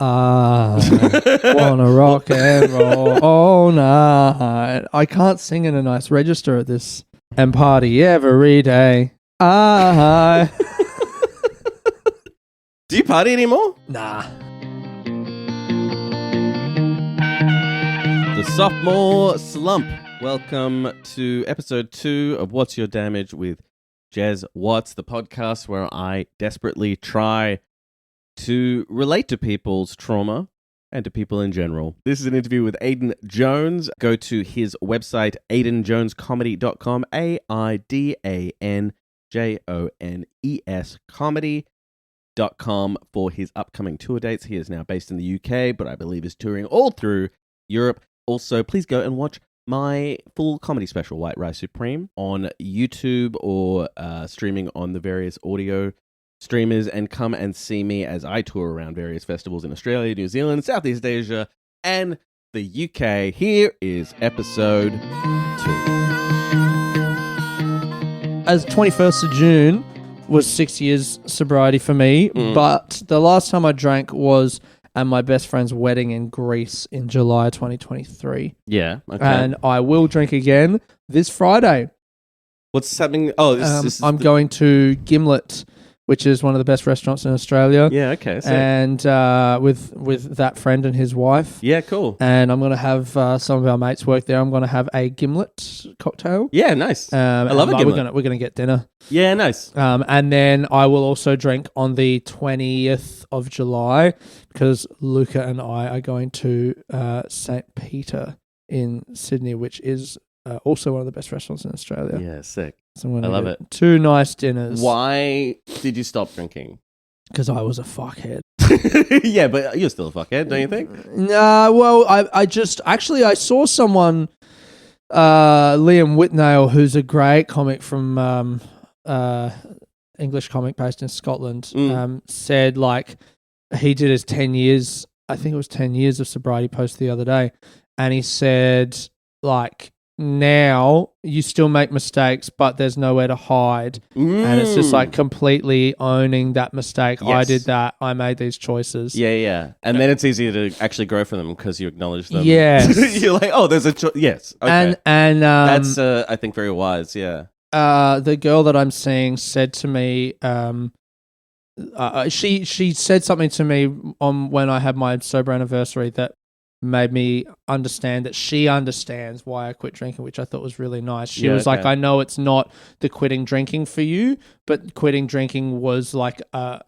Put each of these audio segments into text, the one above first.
I wanna rock and roll all night. I can't sing in a nice register at this. And party every day. I. Do you party anymore? Nah. The Sophomore Slump. Welcome to episode 2 of What's Your Damage with Jez Watts, the podcast where I desperately try to relate to people's trauma and to people in general. This is an interview with Aidan Jones. Go to his website, aidanjonescomedy.com, AIDANJONES comedy.com for his upcoming tour dates. He is now based in the UK, but I believe is touring all through Europe. Also, please go and watch my full comedy special, White Rice Supreme, on YouTube or streaming on the various audio streamers, and come and see me as I tour around various festivals in Australia, New Zealand, Southeast Asia, and the UK. Here is episode 2. As 21st of June was 6 years sobriety for me, but the last time I drank was at my best friend's wedding in Greece in July 2023. Yeah, okay. And I will drink again this Friday. What's happening? Oh, this is I'm going to Gimlet, which is one of the best restaurants in Australia. Yeah, okay. So... And with that friend and his wife. Yeah, cool. And I'm going to have some of our mates work there. I'm going to have a Gimlet cocktail. Yeah, nice. I love a Gimlet. We're going to get dinner. Yeah, nice. And then I will also drink on the 20th of July because Luca and I are going to St. Peter in Sydney, which is also one of the best restaurants in Australia. Yeah, sick. So I love it. 2 nice dinners. Why did you stop drinking? Because I was a fuckhead. Yeah, but you're still a fuckhead, don't you think? Nah, well, I saw someone, Liam Whitnail, who's a great comic from English comic based in Scotland, said like he did his 10 years, I think it was 10 years of sobriety post the other day, and he said like, now you still make mistakes, but there's nowhere to hide. And it's just like completely owning that mistake. Yes. I did that. I made these choices. Yeah. And then it's easier to actually grow from them because you acknowledge them. Yes. You're like, oh, there's a choice. Yes. Okay. And that's, I think, very wise. Yeah. The girl that I'm seeing said to me, she said something to me on when I had my sober anniversary that made me understand that she understands why I quit drinking, which I thought was really nice. She was like, I know it's not the quitting drinking for you, but quitting drinking was like a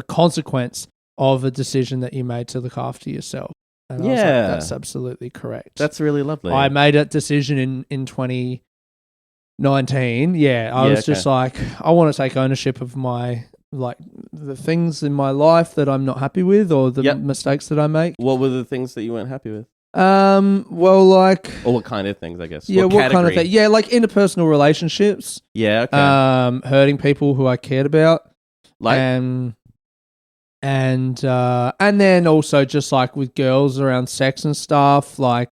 consequence of a decision that you made to look after yourself. And I was like, that's absolutely correct. That's really lovely. I made that decision in 2019. Yeah, I was just like, I want to take ownership of my like the things in my life that I'm not happy with, or the mistakes that I make. What were the things that you weren't happy with? Well, like, or what kind of things, I guess. Yeah, what kind of thing? Yeah, like interpersonal relationships. Yeah, okay. Hurting people who I cared about, like, and then also just like with girls around sex and stuff, like.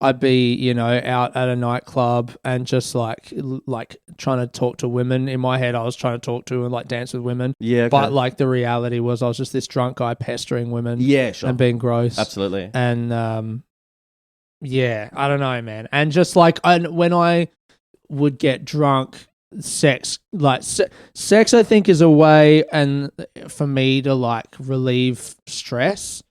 I'd be, out at a nightclub and just like trying to talk to women. In my head, I was trying to talk to and like dance with women. Yeah, okay. But like the reality was I was just this drunk guy pestering women. Yeah, sure. And being gross. Absolutely. And I don't know, man. And just like when I would get drunk, sex, I think is a way and for me to like relieve stress.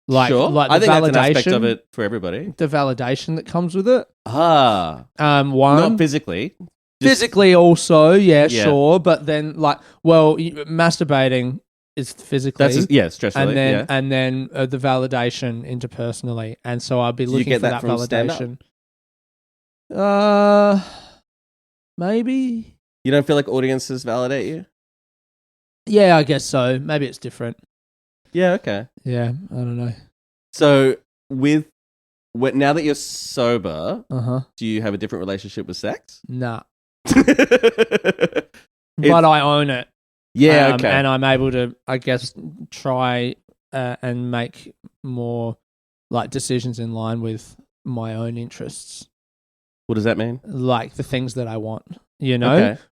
Like, sure. Like I think that's an aspect of it for everybody. The validation that comes with it. One. Not physically. Physically also, yeah, sure. But then masturbating is physically. That's stress relief. And then the validation interpersonally. And so I'll be looking for that validation. Maybe. You don't feel like audiences validate you? Yeah, I guess so. Maybe it's different. Yeah, okay. Yeah, I don't know. So, now that you're sober, do you have a different relationship with sex? Nah. But I own it. Yeah, okay. And I'm able to, I guess, try and make more like decisions in line with my own interests. What does that mean? Like the things that I want,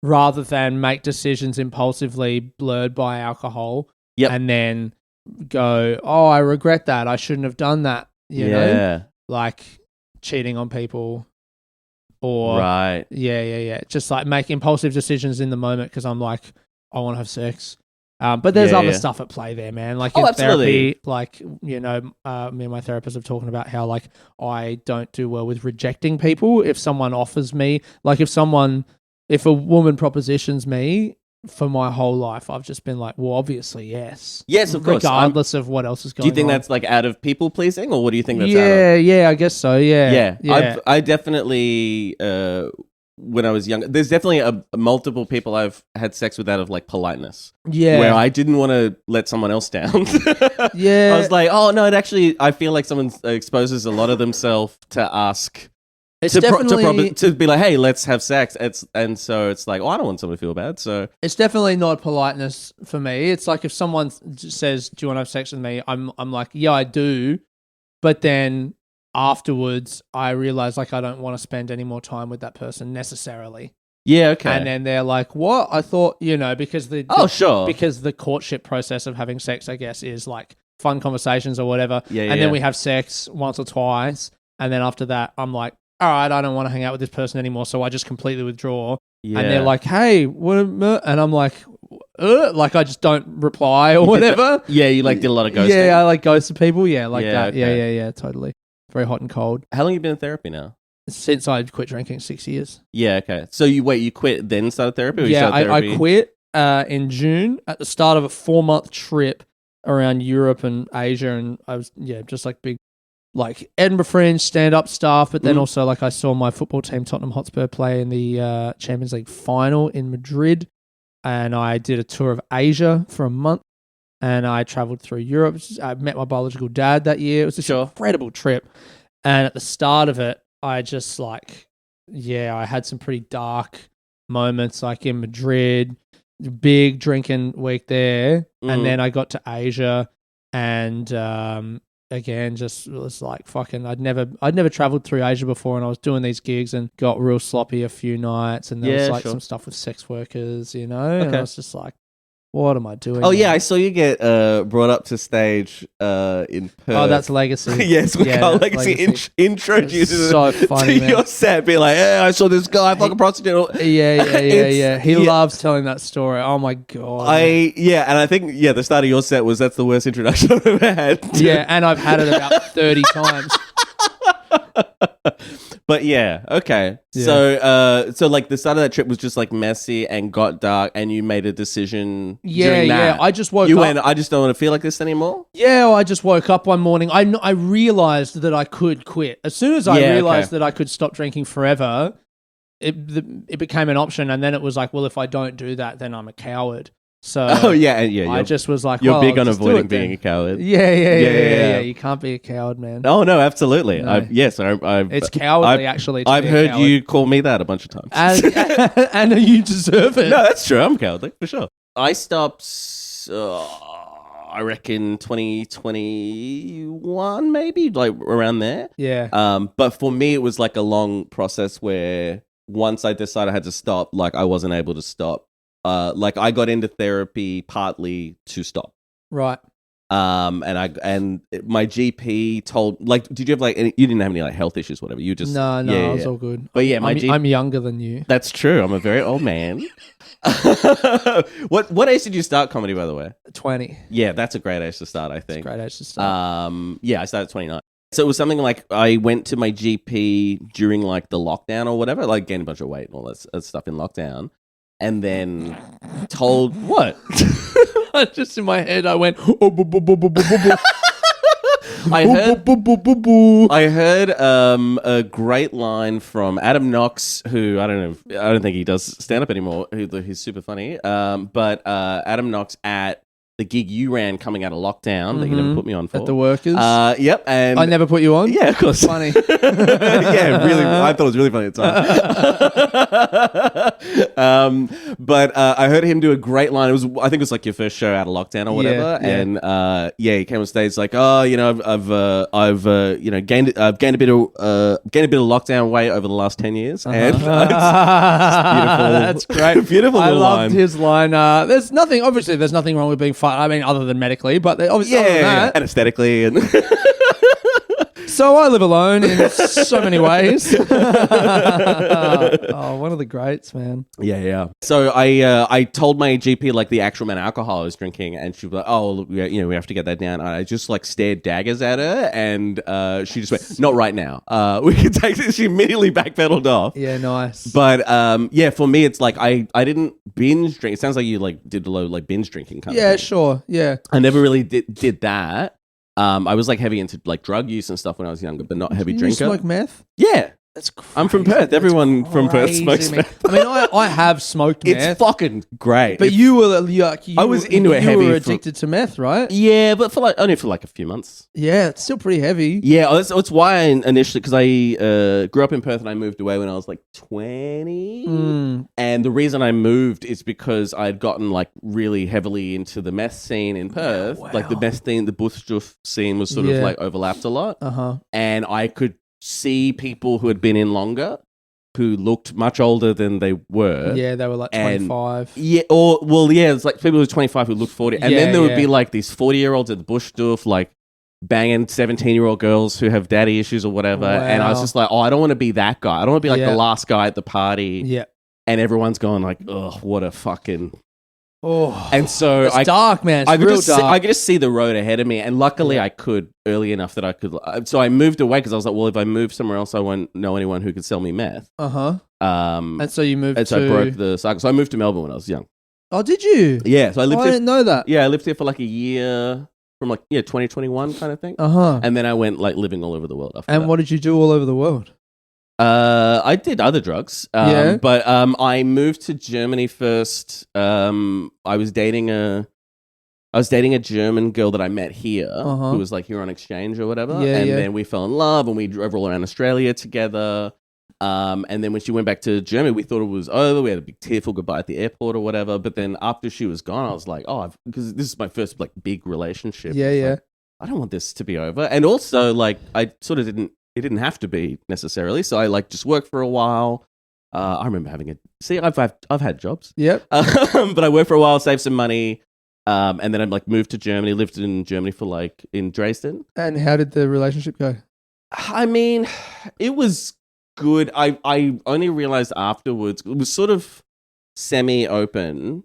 rather than make decisions impulsively blurred by alcohol. Yep. And then go, oh, I regret that. I shouldn't have done that. You know, like cheating on people or just like make impulsive decisions in the moment because I'm like, I want to have sex. But there's other stuff at play there, man. Like in therapy, like, you know, me and my therapist have talking about how like I don't do well with rejecting people. If someone offers me, like if a woman propositions me for my whole life, I've just been like, well, obviously, yes. Yes, of course. Regardless of what else is going on. Do you think that's like out of people pleasing or what do you think that's out of? Yeah, I guess so. Yeah. I definitely, when I was younger, there's definitely multiple people I've had sex with out of like politeness. Yeah. Where I didn't want to let someone else down. I was like, oh no, I feel like someone exposes a lot of themselves to ask. It's definitely to be like, hey, let's have sex. And so it's like, oh, I don't want someone to feel bad. So it's definitely not politeness for me. It's like if someone says, "Do you want to have sex with me?" I'm like, yeah, I do. But then afterwards, I realize like I don't want to spend any more time with that person necessarily. Yeah, okay. And then they're like, "What?" I thought, you know, because because the courtship process of having sex, I guess, is like fun conversations or whatever. And then we have sex once or twice, and then after that, I'm like, all right, I don't want to hang out with this person anymore, so I just completely withdraw. Yeah. And they're like, hey, what? And I'm like I just don't reply or whatever. You like did a lot of ghosting. Yeah, I like ghosted people. Yeah, like that. Okay. Yeah, totally. Very hot and cold. How long have you been in therapy now? Since I quit drinking, 6 years. Yeah, okay. So you quit then started therapy? Or I quit in June at the start of a 4-month trip around Europe and Asia, and I was just like big. Like Edinburgh Fringe stand-up stuff, but then also like I saw my football team Tottenham Hotspur play in the Champions League final in Madrid, and I did a tour of Asia for a month, and I traveled through Europe. I met my biological dad that year. It was this incredible trip, and at the start of it, I just like, I had some pretty dark moments, like in Madrid, big drinking week there, and then I got to Asia, and again, just was like fucking. I'd never traveled through Asia before, and I was doing these gigs and got real sloppy a few nights, and there was like some stuff with sex workers, you know. And I was just like, what am I doing? Oh yeah, I saw you get brought up to stage in Perth. Oh, that's Legacy. Yes, Legacy introduced so funny, to your set, be like, "Yeah, I saw this guy fucking prostitute." Yeah. He loves telling that story. Oh my god. And I think the start of your set was that's the worst introduction I've ever had. Yeah, and I've had it about 30 times. But okay. Yeah. So like the start of that trip was just like messy and got dark, and you made a decision. During that. I just woke up. Went, I just don't want to feel like this anymore. Yeah, I just woke up one morning. I realized that I could quit as soon as I realized that I could stop drinking forever. It became an option, and then it was like, well, if I don't do that, then I'm a coward. So I just was like, you're big on avoiding being a coward. Yeah. You can't be a coward, man. Oh no, absolutely. No. It's cowardly, actually. I've heard you call me that a bunch of times, and you deserve it. No, that's true. I'm cowardly for sure. I stopped. I reckon 2021, maybe like around there. Yeah. But for me, it was like a long process where once I decided I had to stop, like I wasn't able to stop. Like I got into therapy partly to stop. Right. And my GP told, like, did you have like you didn't have any like health issues, whatever? You just no, I was all good. But I'm younger than you. That's true. I'm a very old man. What age did you start comedy, by the way? 20. Yeah, that's a great age to start. I think. It's a great age to start. I started at 29. So it was something like I went to my GP during like the lockdown or whatever, like gained a bunch of weight and all that stuff in lockdown. And then told what? Just in my head, I went. I heard a great line from Adam Knox, who I don't think he does stand up anymore. He's super funny. But Adam Knox at the gig you ran coming out of lockdown that you never put me on for. At the Workers? Yep. And I never put you on? Yeah, of course. Funny. Yeah, really. I thought it was really funny at the time. But I heard him do a great line. I think it was like your first show out of lockdown or whatever. Yeah. And he came on stage like, oh, you know, I've gained a bit of lockdown weight over the last 10 years. And it's beautiful. That's great. Beautiful. I loved his line. There's nothing wrong with being funny fun. I mean, other than medically, but obviously other than that. and aesthetically and. So I live alone in so many ways. Oh, one of the greats, man. Yeah. So I told my GP like the actual amount of alcohol I was drinking, and she was like, "Oh, look, we have to get that down." And I just like stared daggers at her, and she just went, "Not right now. We can take this." She immediately backpedaled off. Yeah, nice. But for me, it's like I didn't binge drink. It sounds like you like did a lot of like binge drinking kind of thing. Yeah, sure. Yeah. I never really did that. I was like heavy into like drug use and stuff when I was younger, but not heavy drinker. You smoke meth? Yeah. That's crazy. I'm from Perth. Everyone from Perth smokes man. meth. I mean, I have smoked meth. It's fucking great. But you were like, I was into it heavy. You were addicted to meth, right? Yeah, but only for like a few months. Yeah, it's still pretty heavy. Yeah, that's why I initially, because I grew up in Perth and I moved away when I was like 20. And the reason I moved is because I'd gotten like really heavily into the meth scene in Perth. Wow. Like the meth scene, the bush scene was sort of like overlapped a lot. And I could see people who had been in longer who looked much older than they were. Yeah, they were like 25. It's like people who were 25 who looked 40. And then there would be like these 40-year-olds at the bush doof, like banging 17-year-old girls who have daddy issues or whatever. Wow. And I was just like, I don't want to be that guy. I don't want to be like the last guy at the party. Yeah. And everyone's going like, ugh, what a fucking... Oh, and so it's dark, man. It's real dark. I could just see the road ahead of me, and luckily I could early enough that I could. So I moved away because I was like, well, if I move somewhere else, I won't know anyone who could sell me meth. And so you moved. And so I broke the cycle. So I moved to Melbourne when I was young. Oh, did you? Yeah. So I lived. I didn't know that. Yeah, I lived here for like a year, from 2021 kind of thing. And then I went like living all over the world after. And what did you do all over the world? I did other drugs, but I moved to Germany first. I was dating a German girl that I met here, who was like here on exchange or whatever, then we fell in love and we drove all around Australia together. And then when she went back to Germany, we thought it was over. We had a big tearful goodbye at the airport or whatever. But then after she was gone, I was like, because this is my first like big relationship. Like, I don't want this to be over. And also, like, I sort of didn't. It didn't have to be necessarily, so I like just worked for a while. I remember having I've had jobs, but I worked for a while, saved some money, and then I like moved to Germany, lived in Germany for like in Dresden. And how did the relationship go? I mean, it was good. I only realized afterwards it was sort of semi-open.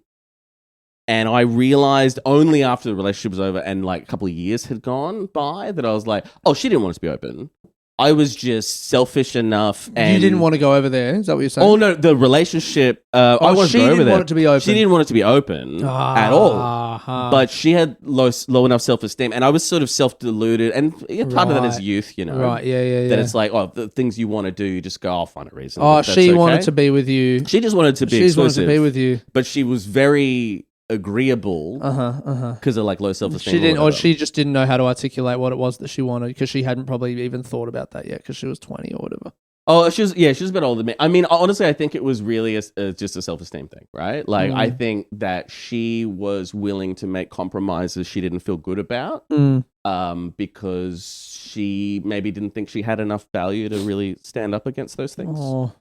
And I realized only after the relationship was over and like a couple of years had gone by that I was like, oh, she didn't want us to be open. I was just selfish enough. And you didn't want to go over there? Is that what you're saying? Oh, no, the relationship, I wanted to go over there. She didn't want it to be open? She didn't want it to be open at all. But she had low enough self-esteem. And I was sort of self-deluded. And part of that is youth, you know. Right, yeah. That it's like, the things you want to do, you just go, I'll find a reason. Oh, she wanted to be with you. She just wanted to be exclusive. She wanted to be with you. But she was very agreeable because of like low self-esteem. She just didn't know how to articulate what it was that she wanted because she hadn't probably even thought about that yet because she was 20 or whatever. Oh, she was a bit older than me. I mean, honestly, I think it was really just a self-esteem thing, right? Like, I think that she was willing to make compromises she didn't feel good about because she maybe didn't think she had enough value to really stand up against those things. Oh.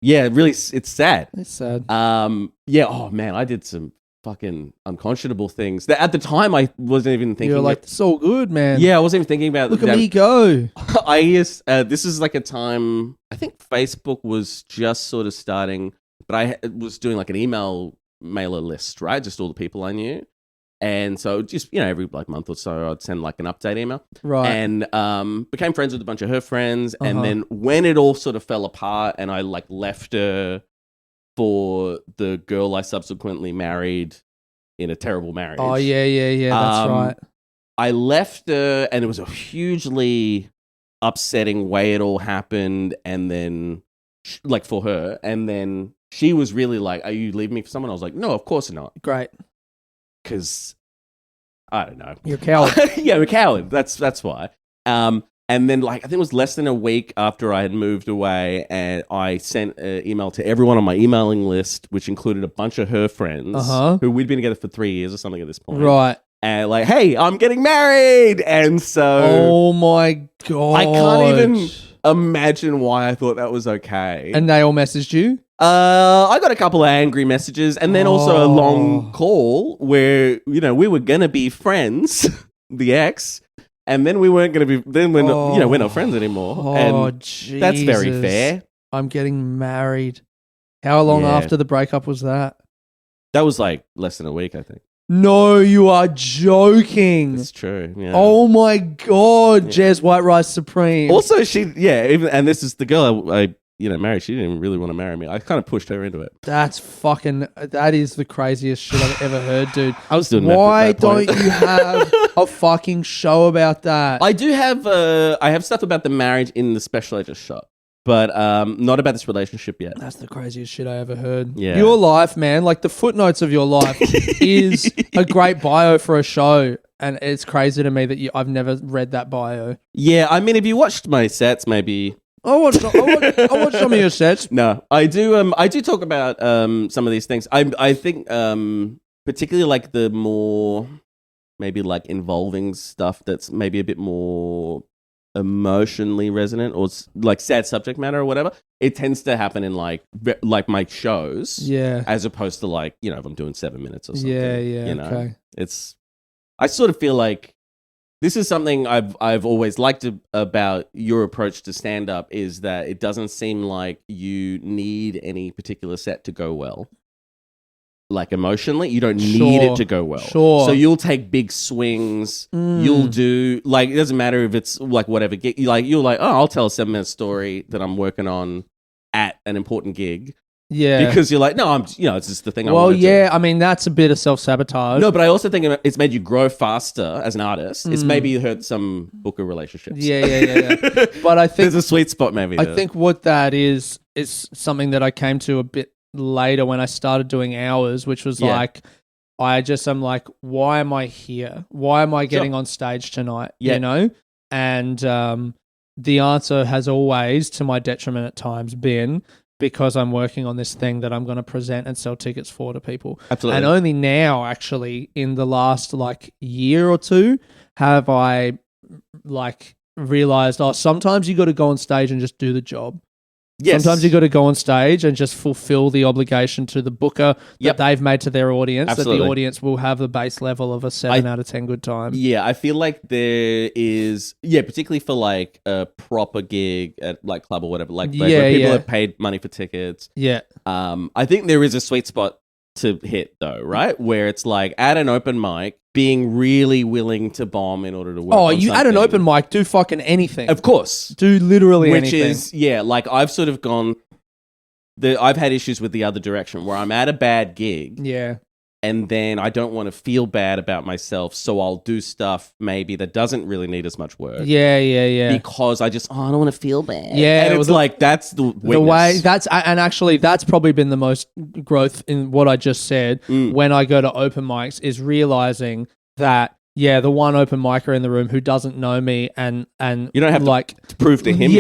Yeah, really, it's sad. It's sad. Oh man, I did some fucking unconscionable things that at the time I wasn't even thinking. You're like, it's all good, man. Yeah, I wasn't even thinking about. Look at me go. This is like a time I think Facebook was just sort of starting, but I was doing like an email mailer list, right? Just all the people I knew, and so just every like month or so I'd send like an update email, right? And became friends with a bunch of her friends, and then when it all sort of fell apart, and I like left her for the girl I subsequently married in a terrible marriage. Oh, yeah, that's right. I left her, and it was a hugely upsetting way it all happened, and then, like, for her, and then she was really like, are you leaving me for someone? I was like, no, of course not. Great. Because, I don't know. You're a coward. Yeah, I'm a coward. That's why. And then, like, I think it was less than a week after I had moved away, and I sent an email to everyone on my emailing list, which included a bunch of her friends who we'd been together for 3 years or something at this point. Right. And like, hey, I'm getting married. And so... Oh, my God. I can't even imagine why I thought that was okay. And they all messaged you? I got a couple of angry messages and then also a long call where, we were going to be friends, the ex, and then we weren't going to be, then we're not friends anymore. And Jesus. that's very fair. I'm getting married. How long after the breakup was that? That was like less than a week, I think. No, you are joking. It's true. Yeah. Oh my God, Jez White Rice Supreme. Also, and this is the girl I married. She didn't even really want to marry me. I kind of pushed her into it. That is the craziest shit I've ever heard, dude. I was doing Why that point. don't you have a fucking show about that? I do have, I have stuff about the marriage in the special I just shot. But not about this relationship yet. That's the craziest shit I ever heard. Yeah. Your life, man, like the footnotes of your life is a great bio for a show. And it's crazy to me that I've never read that bio. Yeah, I mean, if you watched my sets, maybe... I watched some of your sets. No, I do talk about some of these things. I think particularly like the more maybe like involving stuff that's maybe a bit more emotionally resonant or like sad subject matter or whatever, it tends to happen in like my shows, as opposed to like if I'm doing 7 minutes or something. Okay. I sort of feel like this is something I've always liked about your approach to stand up is that it doesn't seem like you need any particular set to go well. Like emotionally, you don't need it to go well. Sure. So you'll take big swings. You'll do like it doesn't matter if it's like whatever gig. You're like, I'll tell a 7-minute story that I'm working on at an important gig. Yeah. Because you're like, no, it's just the thing. I Well, want to do. I mean that's a bit of self-sabotage. No, but I also think it's made you grow faster as an artist. It's maybe hurt some booker relationships. Yeah. But I think there's a sweet spot maybe. I think what that is something that I came to a bit later when I started doing hours, which was like I'm like, why am I here? Why am I getting on stage tonight? And the answer has always, to my detriment at times, been because I'm working on this thing that I'm going to present and sell tickets for to people. Absolutely. And only now, actually, in the last like year or two, have I like realized, sometimes you got to go on stage and just do the job. Yes. Sometimes you got to go on stage and just fulfill the obligation to the booker that they've made to their audience. Absolutely. That the audience will have the base level of a 7 out of 10 good time. Yeah, I feel like there is, particularly for like a proper gig at like club or whatever, like where people have paid money for tickets. Yeah. I think there is a sweet spot to hit though, right? Where it's like at an open mic, being really willing to bomb in order to work. You at an open mic, do fucking anything. Of course. Do literally anything. Which is, like I've sort of gone, I've had issues with the other direction where I'm at a bad gig. Yeah. And then I don't want to feel bad about myself, so I'll do stuff maybe that doesn't really need as much work. Yeah. Because I just, I don't want to feel bad. Yeah. And it's like, that's the weakness. The way, and actually that's probably been the most growth in what I just said when I go to open mics is realizing that, the one open micer in the room who doesn't know me and you don't have to prove to him.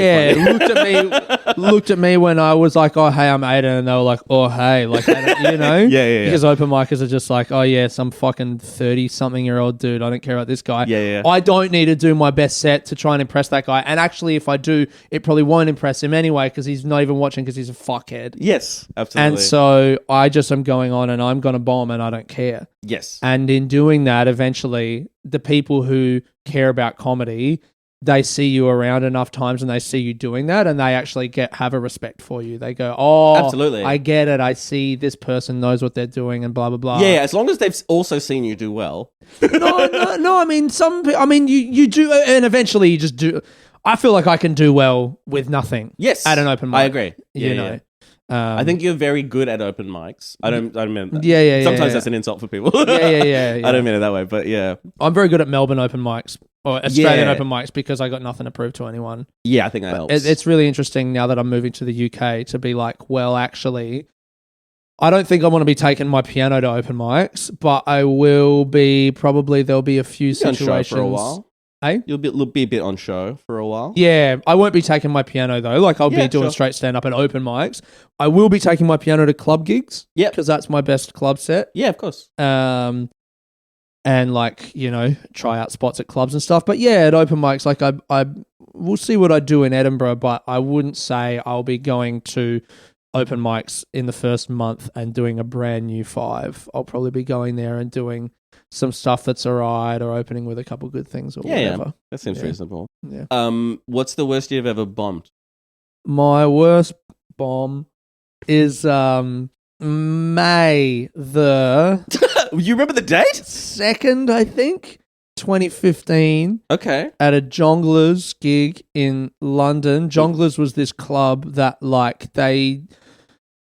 Looked at me when I was like, oh, hey, I'm Aidan. And they were like, oh, hey. Like, Yeah. Because open micers are just like, oh, yeah, some fucking 30-something-year-old dude. I don't care about this guy. Yeah. I don't need to do my best set to try and impress that guy. And actually, if I do, it probably won't impress him anyway because he's not even watching because he's a fuckhead. Yes, absolutely. And so I just am going on and I'm going to bomb and I don't care. Yes. And in doing that, eventually, the people who care about comedy, they see you around enough times and they see you doing that and they actually have a respect for you. They go, oh, absolutely. I get it. I see this person knows what they're doing and blah, blah, blah. Yeah, as long as they've also seen you do well. No. I mean, you do, and eventually you just do. I feel like I can do well with nothing. Yes. At an open mic. I agree. You know. I think you're very good at open mics. I don't mean that. Yeah. Sometimes that's an insult for people. Yeah. I don't mean it that way, but yeah. I'm very good at Melbourne open mics or Australian open mics because I got nothing to prove to anyone. Yeah, I think that helps. It's really interesting now that I'm moving to the UK to be like, well, actually, I don't think I want to be taking my piano to open mics, but I will be. Probably there'll be a few situations on show for a while. Hey? You'll be a bit on show for a while. Yeah, I won't be taking my piano though. Like I'll be doing straight stand up at open mics. I will be taking my piano to club gigs. Yeah, because that's my best club set. Yeah, of course. And like try out spots at clubs and stuff. But yeah, at open mics, like I we'll see what I do in Edinburgh, but I wouldn't say I'll be going to open mics in the first month and doing a brand new 5. I'll probably be going there and doing some stuff that's all right, or opening with a couple good things or whatever. Yeah, that seems reasonable. Yeah. What's the worst you've ever bombed? My worst bomb is May the You remember the date? 2nd, I think, 2015. Okay. At a Jongleurs gig in London. Jongleurs was this club that, like, they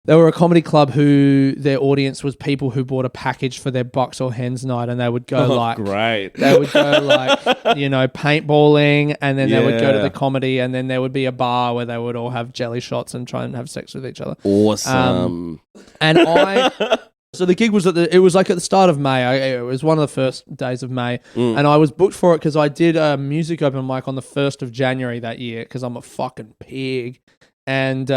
were a comedy club who their audience was people who bought a package for their Bucks or Hens night, and they would go great. They would go paintballing, and then they would go to the comedy, and then there would be a bar where they would all have jelly shots and try and have sex with each other. Awesome. So the gig was at the start of May. It was one of the first days of May, and I was booked for it because I did a music open mic on the 1st of January that year because I'm a fucking pig. And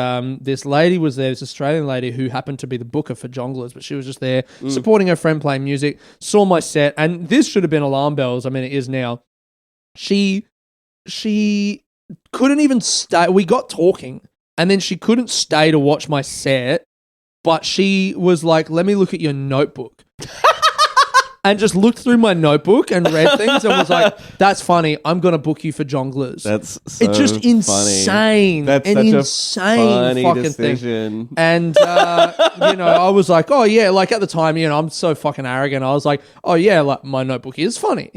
this lady was there, this Australian lady who happened to be the booker for Jongleurs, but she was just there supporting her friend playing music, saw my set, and this should have been alarm bells. I mean, it is now. She couldn't even stay. We got talking, and then she couldn't stay to watch my set, but she was like, let me look at your notebook. And just looked through my notebook and read things and was like, that's funny. I'm going to book you for Jongleurs. That's so it's just insane. That's an such insane a funny fucking decision. thing. And, I was like, oh, yeah. Like at the time, I'm so fucking arrogant. I was like, oh, yeah, like my notebook is funny.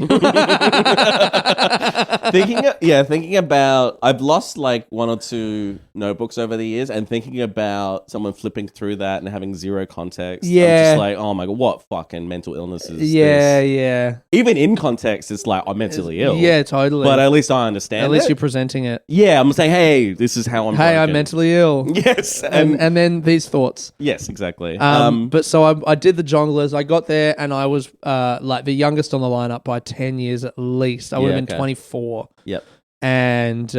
Thinking about, I've lost like 1 or 2 notebooks over the years, and thinking about someone flipping through that and having zero context. Yeah. I'm just like, oh my God, what fucking mental illness is this? Yeah. Even in context, it's like, I'm mentally ill. Yeah, totally. But at least I understand At least it. you're presenting it. Yeah, I'm saying, hey, this is how I'm Hey, broken. I'm mentally ill. Yes. And then these thoughts. Yes, exactly. But so I did the Jongleurs. I got there and I was like the youngest on the lineup by 10 years at least. I would have been 24. Yep. And,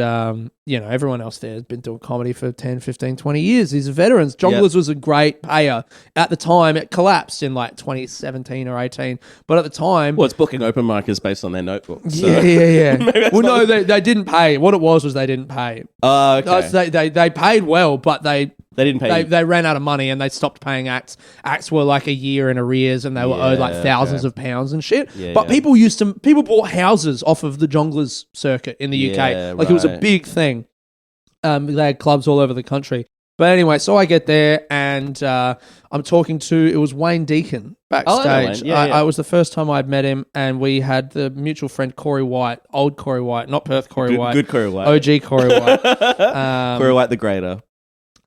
everyone else there has been doing comedy for 10, 15, 20 years. These are veterans. Jongleurs was a great payer. At the time, it collapsed in like 2017 or 18. But at the time... Well, it's booking open micers based on their notebook. So. Yeah. Well, no, they didn't pay. What it was they didn't pay. Okay. They paid well, but they didn't pay. They ran out of money and they stopped paying acts. Acts were like a year in arrears and they were owed like thousands of pounds and shit. But people bought houses off of the Jongleurs circuit in the UK. It was a big thing. They had clubs all over the country. But anyway, so I get there and I'm talking to, it was Wayne Deacon backstage. I was the first time I'd met him, and we had the mutual friend Corey White, old Corey White, not Perth Corey White. Good Corey White. OG Corey White. Corey White the Greater.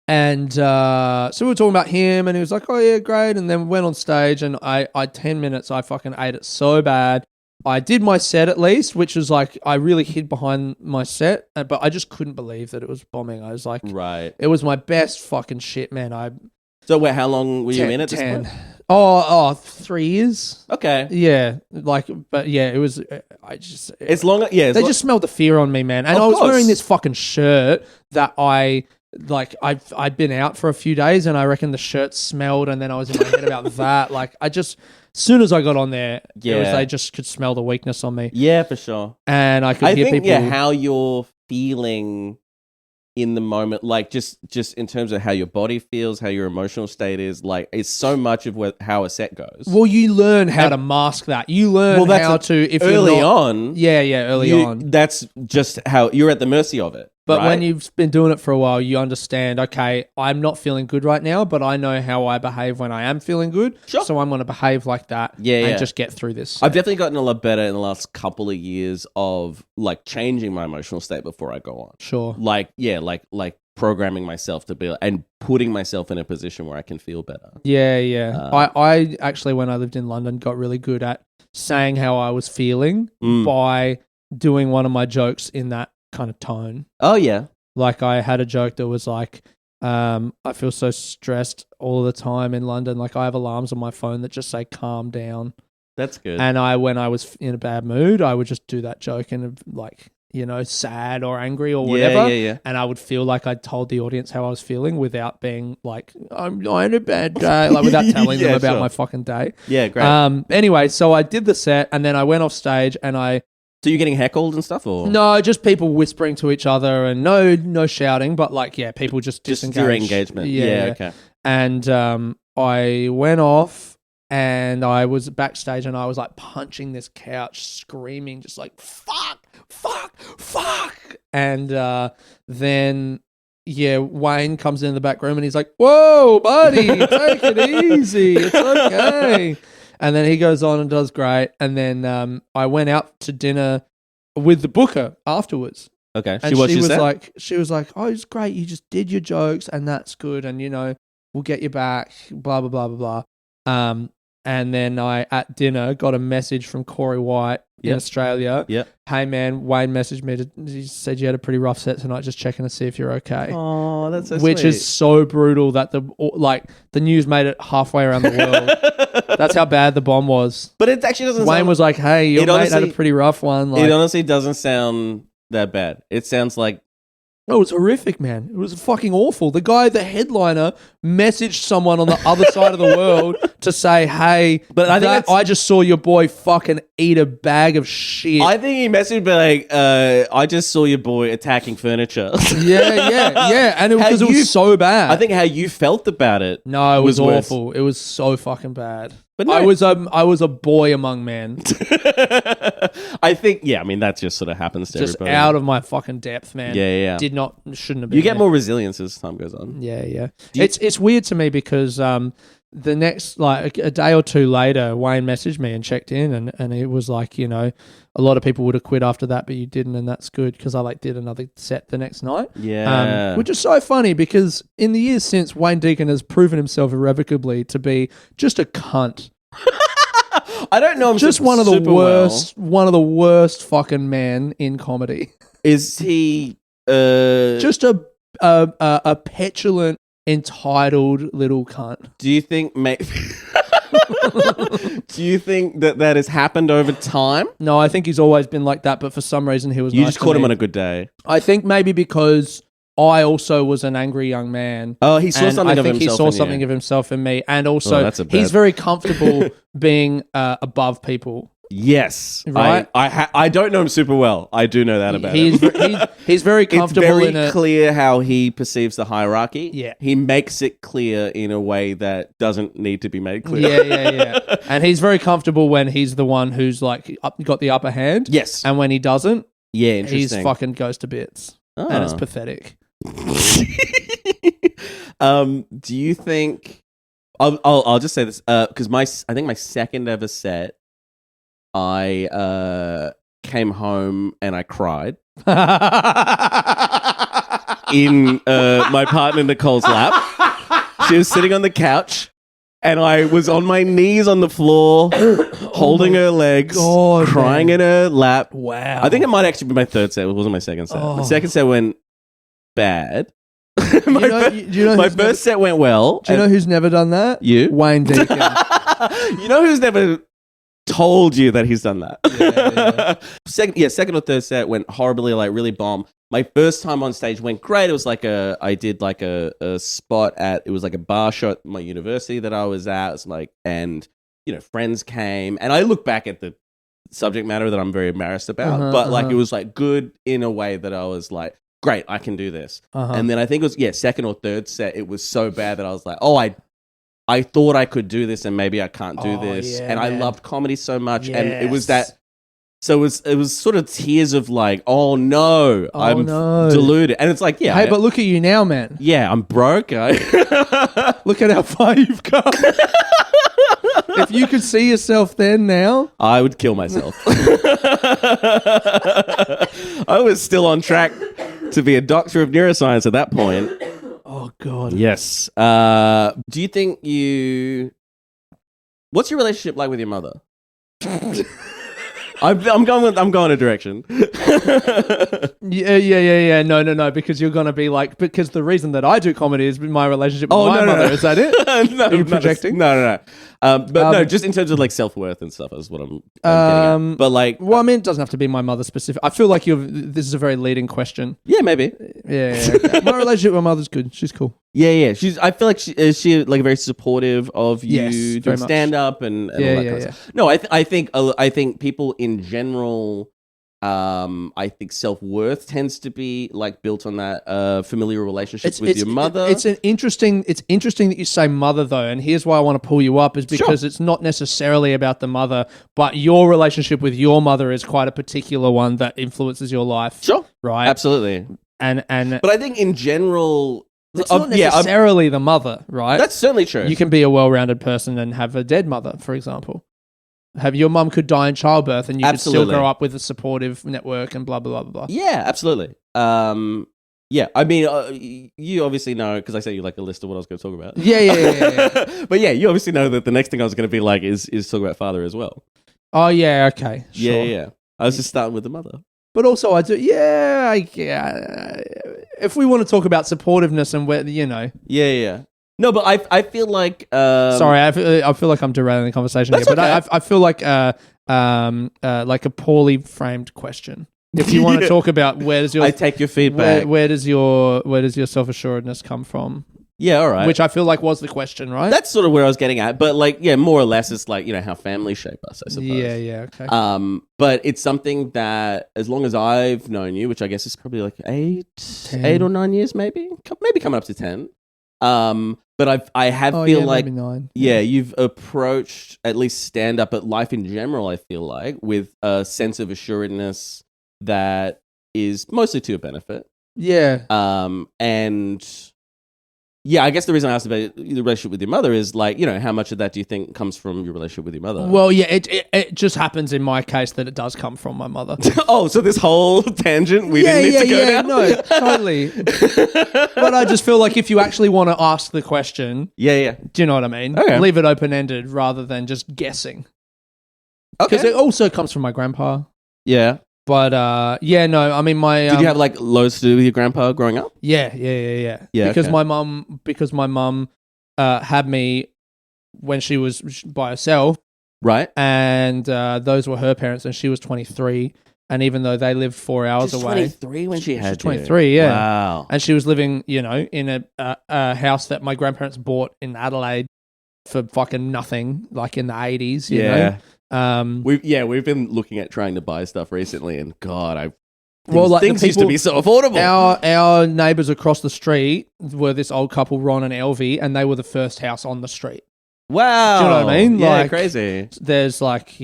And so we were talking about him, and he was like, oh, yeah, great. And then we went on stage, and I 10 minutes, I fucking ate it so bad. I did my set at least, which was like, I really hid behind my set, but I just couldn't believe that it was bombing. I was like, right. It was my best fucking shit, man. So how long were you in at this point? 3 years. Okay. Yeah. But yeah, it was, they just smelled the fear on me, man. And I was wearing this fucking shirt that I'd been out for a few days, and I reckon the shirt smelled, and then I was in my head about that. Like, as soon as I got on there, they just could smell the weakness on me. Yeah, for sure. And I could hear people. Yeah, how you're feeling in the moment, like just in terms of how your body feels, how your emotional state is, like it's so much of how a set goes. Well, you learn how to mask that. You learn how to, if early you're not, on. Yeah, early on. That's just how you're at the mercy of it. But right? when you've been doing it for a while, you understand, okay, I'm not feeling good right now, but I know how I behave when I am feeling good. Sure. So I'm going to behave like that and just get through this. I've definitely gotten a lot better in the last couple of years of like changing my emotional state before I go on. Sure. Like programming myself to be and putting myself in a position where I can feel better. Yeah. I actually, when I lived in London, got really good at saying how I was feeling by doing one of my jokes in that kind of tone. Oh, yeah. Like I had a joke that was like, I feel so stressed all the time in London. Like I have alarms on my phone that just say calm down. That's good. And when I was in a bad mood, I would just do that joke and like, sad or angry or whatever. Yeah. And I would feel like I told the audience how I was feeling without being like, I'm in a bad day, like without telling them about my fucking day. Yeah, great. Anyway, so I did the set and then I went off stage and I So you're getting heckled and stuff, or No, just people whispering to each other, and no shouting, but like, yeah, people just disengage. your engagement? Yeah, okay. And I went off, and I was backstage, and I was like punching this couch, screaming, just like fuck. And then Wayne comes in the back room, and he's like, "Whoa, buddy, take it easy. It's okay." And then he goes on and does great. And then I went out to dinner with the booker afterwards. Okay. And she was like, "Oh, it's great. You just did your jokes, and that's good. And we'll get you back. Blah blah blah blah blah." And then I at dinner got a message from Corey White in Australia. Yeah. Hey man, Wayne messaged me. He said you had a pretty rough set tonight. Just checking to see if you're okay. Oh, that's so Which sweet. is so brutal that the news made it halfway around the world. That's how bad the bomb was. But it actually doesn't. Wayne was like, "Hey, your mate had a pretty rough one." It honestly doesn't sound that bad. It sounds like. Oh, it was horrific, man. It was fucking awful. The headliner, messaged someone on the other side of the world to say, "Hey, but I just saw your boy fucking eat a bag of shit." I think he messaged me like, "I just saw your boy attacking furniture." yeah. And because it was so bad. I think how you felt about it. No, it was worse. awful. It was so fucking bad. But no. I was a boy among men. I think, I mean, that just sort of happens to everybody. Just out of my fucking depth, man. Yeah. Shouldn't have been. You get more resilience as time goes on. Yeah. It's weird to me because the next, like a day or two later, Wayne messaged me and checked in, and it was like, a lot of people would have quit after that, but you didn't, and that's good because I did another set the next night. Yeah. Which is so funny because in the years since, Wayne Deacon has proven himself irrevocably to be just a cunt. I don't know him just one of the worst fucking men in comedy. Is he just a petulant, entitled little cunt? Do you think Do you think that has happened over time? No, I think he's always been like that, but for some reason he was You nice just caught him on a good day. I think maybe because I also was an angry young man. Oh, he saw something of himself. I think he saw something of himself in me, and also he's very comfortable being above people. Yes, right. I don't know him super well. I do know that about him. He's very comfortable. It's very clear how he perceives the hierarchy. Yeah, he makes it clear in a way that doesn't need to be made clear. Yeah. And he's very comfortable when he's the one who's like got the upper hand. Yes, and when he doesn't, interesting. He's fucking goes to bits, and it's pathetic. Do you think? I'll just say this because I think my second ever set, I came home and I cried in my partner Nicole's lap. She was sitting on the couch, and I was on my knees on the floor, holding her legs, crying in her lap. Wow! I think it might actually be my third set. It wasn't my second set. My second set went bad. My first set went well. Do you know who's never done that? You, Wayne Deacon. You know who's never told you that he's done that? Yeah. Second or third set went horribly, like really bomb. My first time on stage went great. It was like I did like a spot it was like a bar show at my university that I was at. It's like, and friends came, and I look back at the subject matter that I'm very embarrassed about, but like it was like good in a way that I was like, great, I can do this. And then I think it was second or third set, it was so bad that I was like, I thought I could do this and maybe I can't do this. And I loved comedy so much. And it was that. So it was sort of tears of like, oh no, I'm deluded. And it's like, hey, but look at you now, man. Yeah, I'm broke. Look at how far you've come. If you could see yourself then now, I would kill myself. I was still on track to be a doctor of neuroscience at that point. Oh God. Yes. Do you think what's your relationship like with your mother? I'm going a direction. Yeah. No. Because you're gonna be like, because the reason that I do comedy is my relationship with my mother. No. Is that it? No, are you projecting? No. But no, just in terms of like self-worth and stuff is what I'm getting at. But like, well, I mean, it doesn't have to be my mother specific. I feel like this is a very leading question. Yeah, maybe. Yeah. Okay. My relationship with my mother's good. She's cool. Yeah. I feel like she like very supportive of you doing stand up and all that kind of stuff. No, I think people in general I think self-worth tends to be like built on that familiar relationship with your mother. It's interesting that you say mother though, and here's why I want to pull you up is because it's not necessarily about the mother, but your relationship with your mother is quite a particular one that influences your life. Sure. Right? Absolutely. And but I think in general, it's not necessarily the mother, right? That's certainly true. You can be a well-rounded person and have a dead mother, for example. Have your mum could die in childbirth and you could still grow up with a supportive network and blah, blah, blah, blah. Yeah, absolutely. Yeah, I mean, you obviously know, because I sent you like a list of what I was going to talk about. Yeah. But yeah, you obviously know that the next thing I was going to be like is talk about father as well. Oh, yeah, okay. Sure. Yeah. I was just starting with the mother. But also I do, if we want to talk about supportiveness and where, you know. Yeah. No, but I feel like... Sorry, I feel like I'm derailing the conversation here, but okay. I feel like a poorly framed question. If you want to talk about where does your... I take your feedback. Where does your self-assuredness come from? Yeah, all right. Which I feel like was the question, right? That's sort of where I was getting at. But like, yeah, more or less it's like, you know, how families shape us, I suppose. Yeah, okay. But it's something that as long as I've known you, which I guess is probably like 8 or 9 years maybe coming up to 10. But I feel like maybe 9. Yeah, you've approached at least stand up at life in general, I feel like, with a sense of assuredness that is mostly to your benefit. Yeah. And yeah, I guess the reason I asked about the relationship with your mother is like, you know, how much of that do you think comes from your relationship with your mother? Well, yeah, it just happens in my case that it does come from my mother. Oh, so this whole tangent we didn't need to go down? No, totally. But I just feel like if you actually want to ask the question, yeah, do you know what I mean? Okay. Leave it open-ended rather than just guessing. Okay. Because it also comes from my grandpa. Yeah. But I mean my did you have like loads to do with your grandpa growing up? Yeah. Because okay. my mum had me when she was by herself, right? And those were her parents, and she was 23. And even though they lived 4 hours away, 23 when she had 23, yeah. Wow. And she was living, you know, in a house that my grandparents bought in Adelaide for fucking nothing, like in the 80s. You know? We've been looking at trying to buy stuff recently, and God, things used to be so affordable. Our neighbours across the street were this old couple, Ron and Elvie, and they were the first house on the street. Wow, do you know what I mean? Yeah, like, crazy. There's like,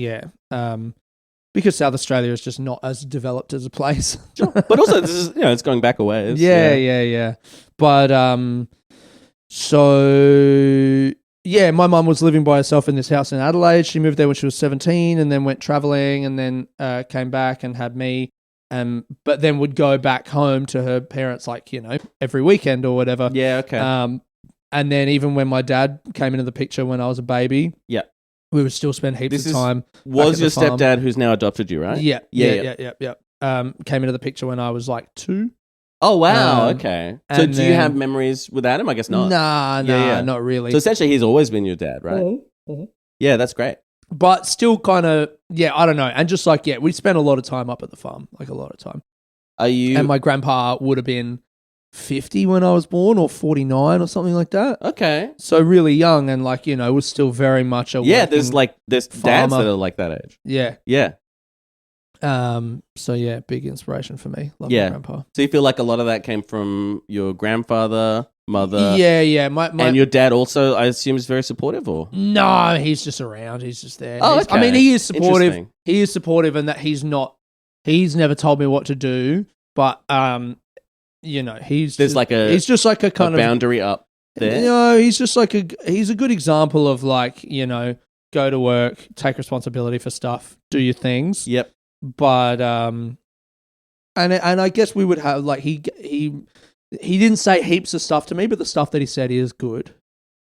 because South Australia is just not as developed as a place. Sure. But also, this is, you know, it's going back a ways. Yeah. But so. Yeah, my mum was living by herself in this house in Adelaide. She moved there when she was 17 and then went travelling and then came back and had me. But then would go back home to her parents like, you know, every weekend or whatever. Yeah, okay. And then even when my dad came into the picture when I was a baby, we would still spend heaps of time. Was your stepdad who's now adopted you, right? Yeah. Came into the picture when I was like 2. Oh, wow. Okay. So do you have memories with Adam? I guess not. Nah, not really. So essentially he's always been your dad, right? Mm-hmm. Yeah, that's great. But still kind of, I don't know. And just like, we spent a lot of time up at the farm, like a lot of time. And my grandpa would have been 50 when I was born or 49 or something like that. Okay. So really young and like, you know, was still very much a there's dads that are like that age. Yeah. So yeah, big inspiration for me. Love my grandpa. So you feel like a lot of that came from your grandfather, mother. Yeah. And your dad also, I assume, is very supportive, or? No, he's just around. He's just there. Oh, okay. I mean, he is supportive. He is supportive in that he's never told me what to do, but you know, he's just like a kind of boundary up there. You know, he's just like he's a good example of like, you know, go to work, take responsibility for stuff, do your things. Yep. But and I guess we would have like he didn't say heaps of stuff to me, but the stuff that he said is good.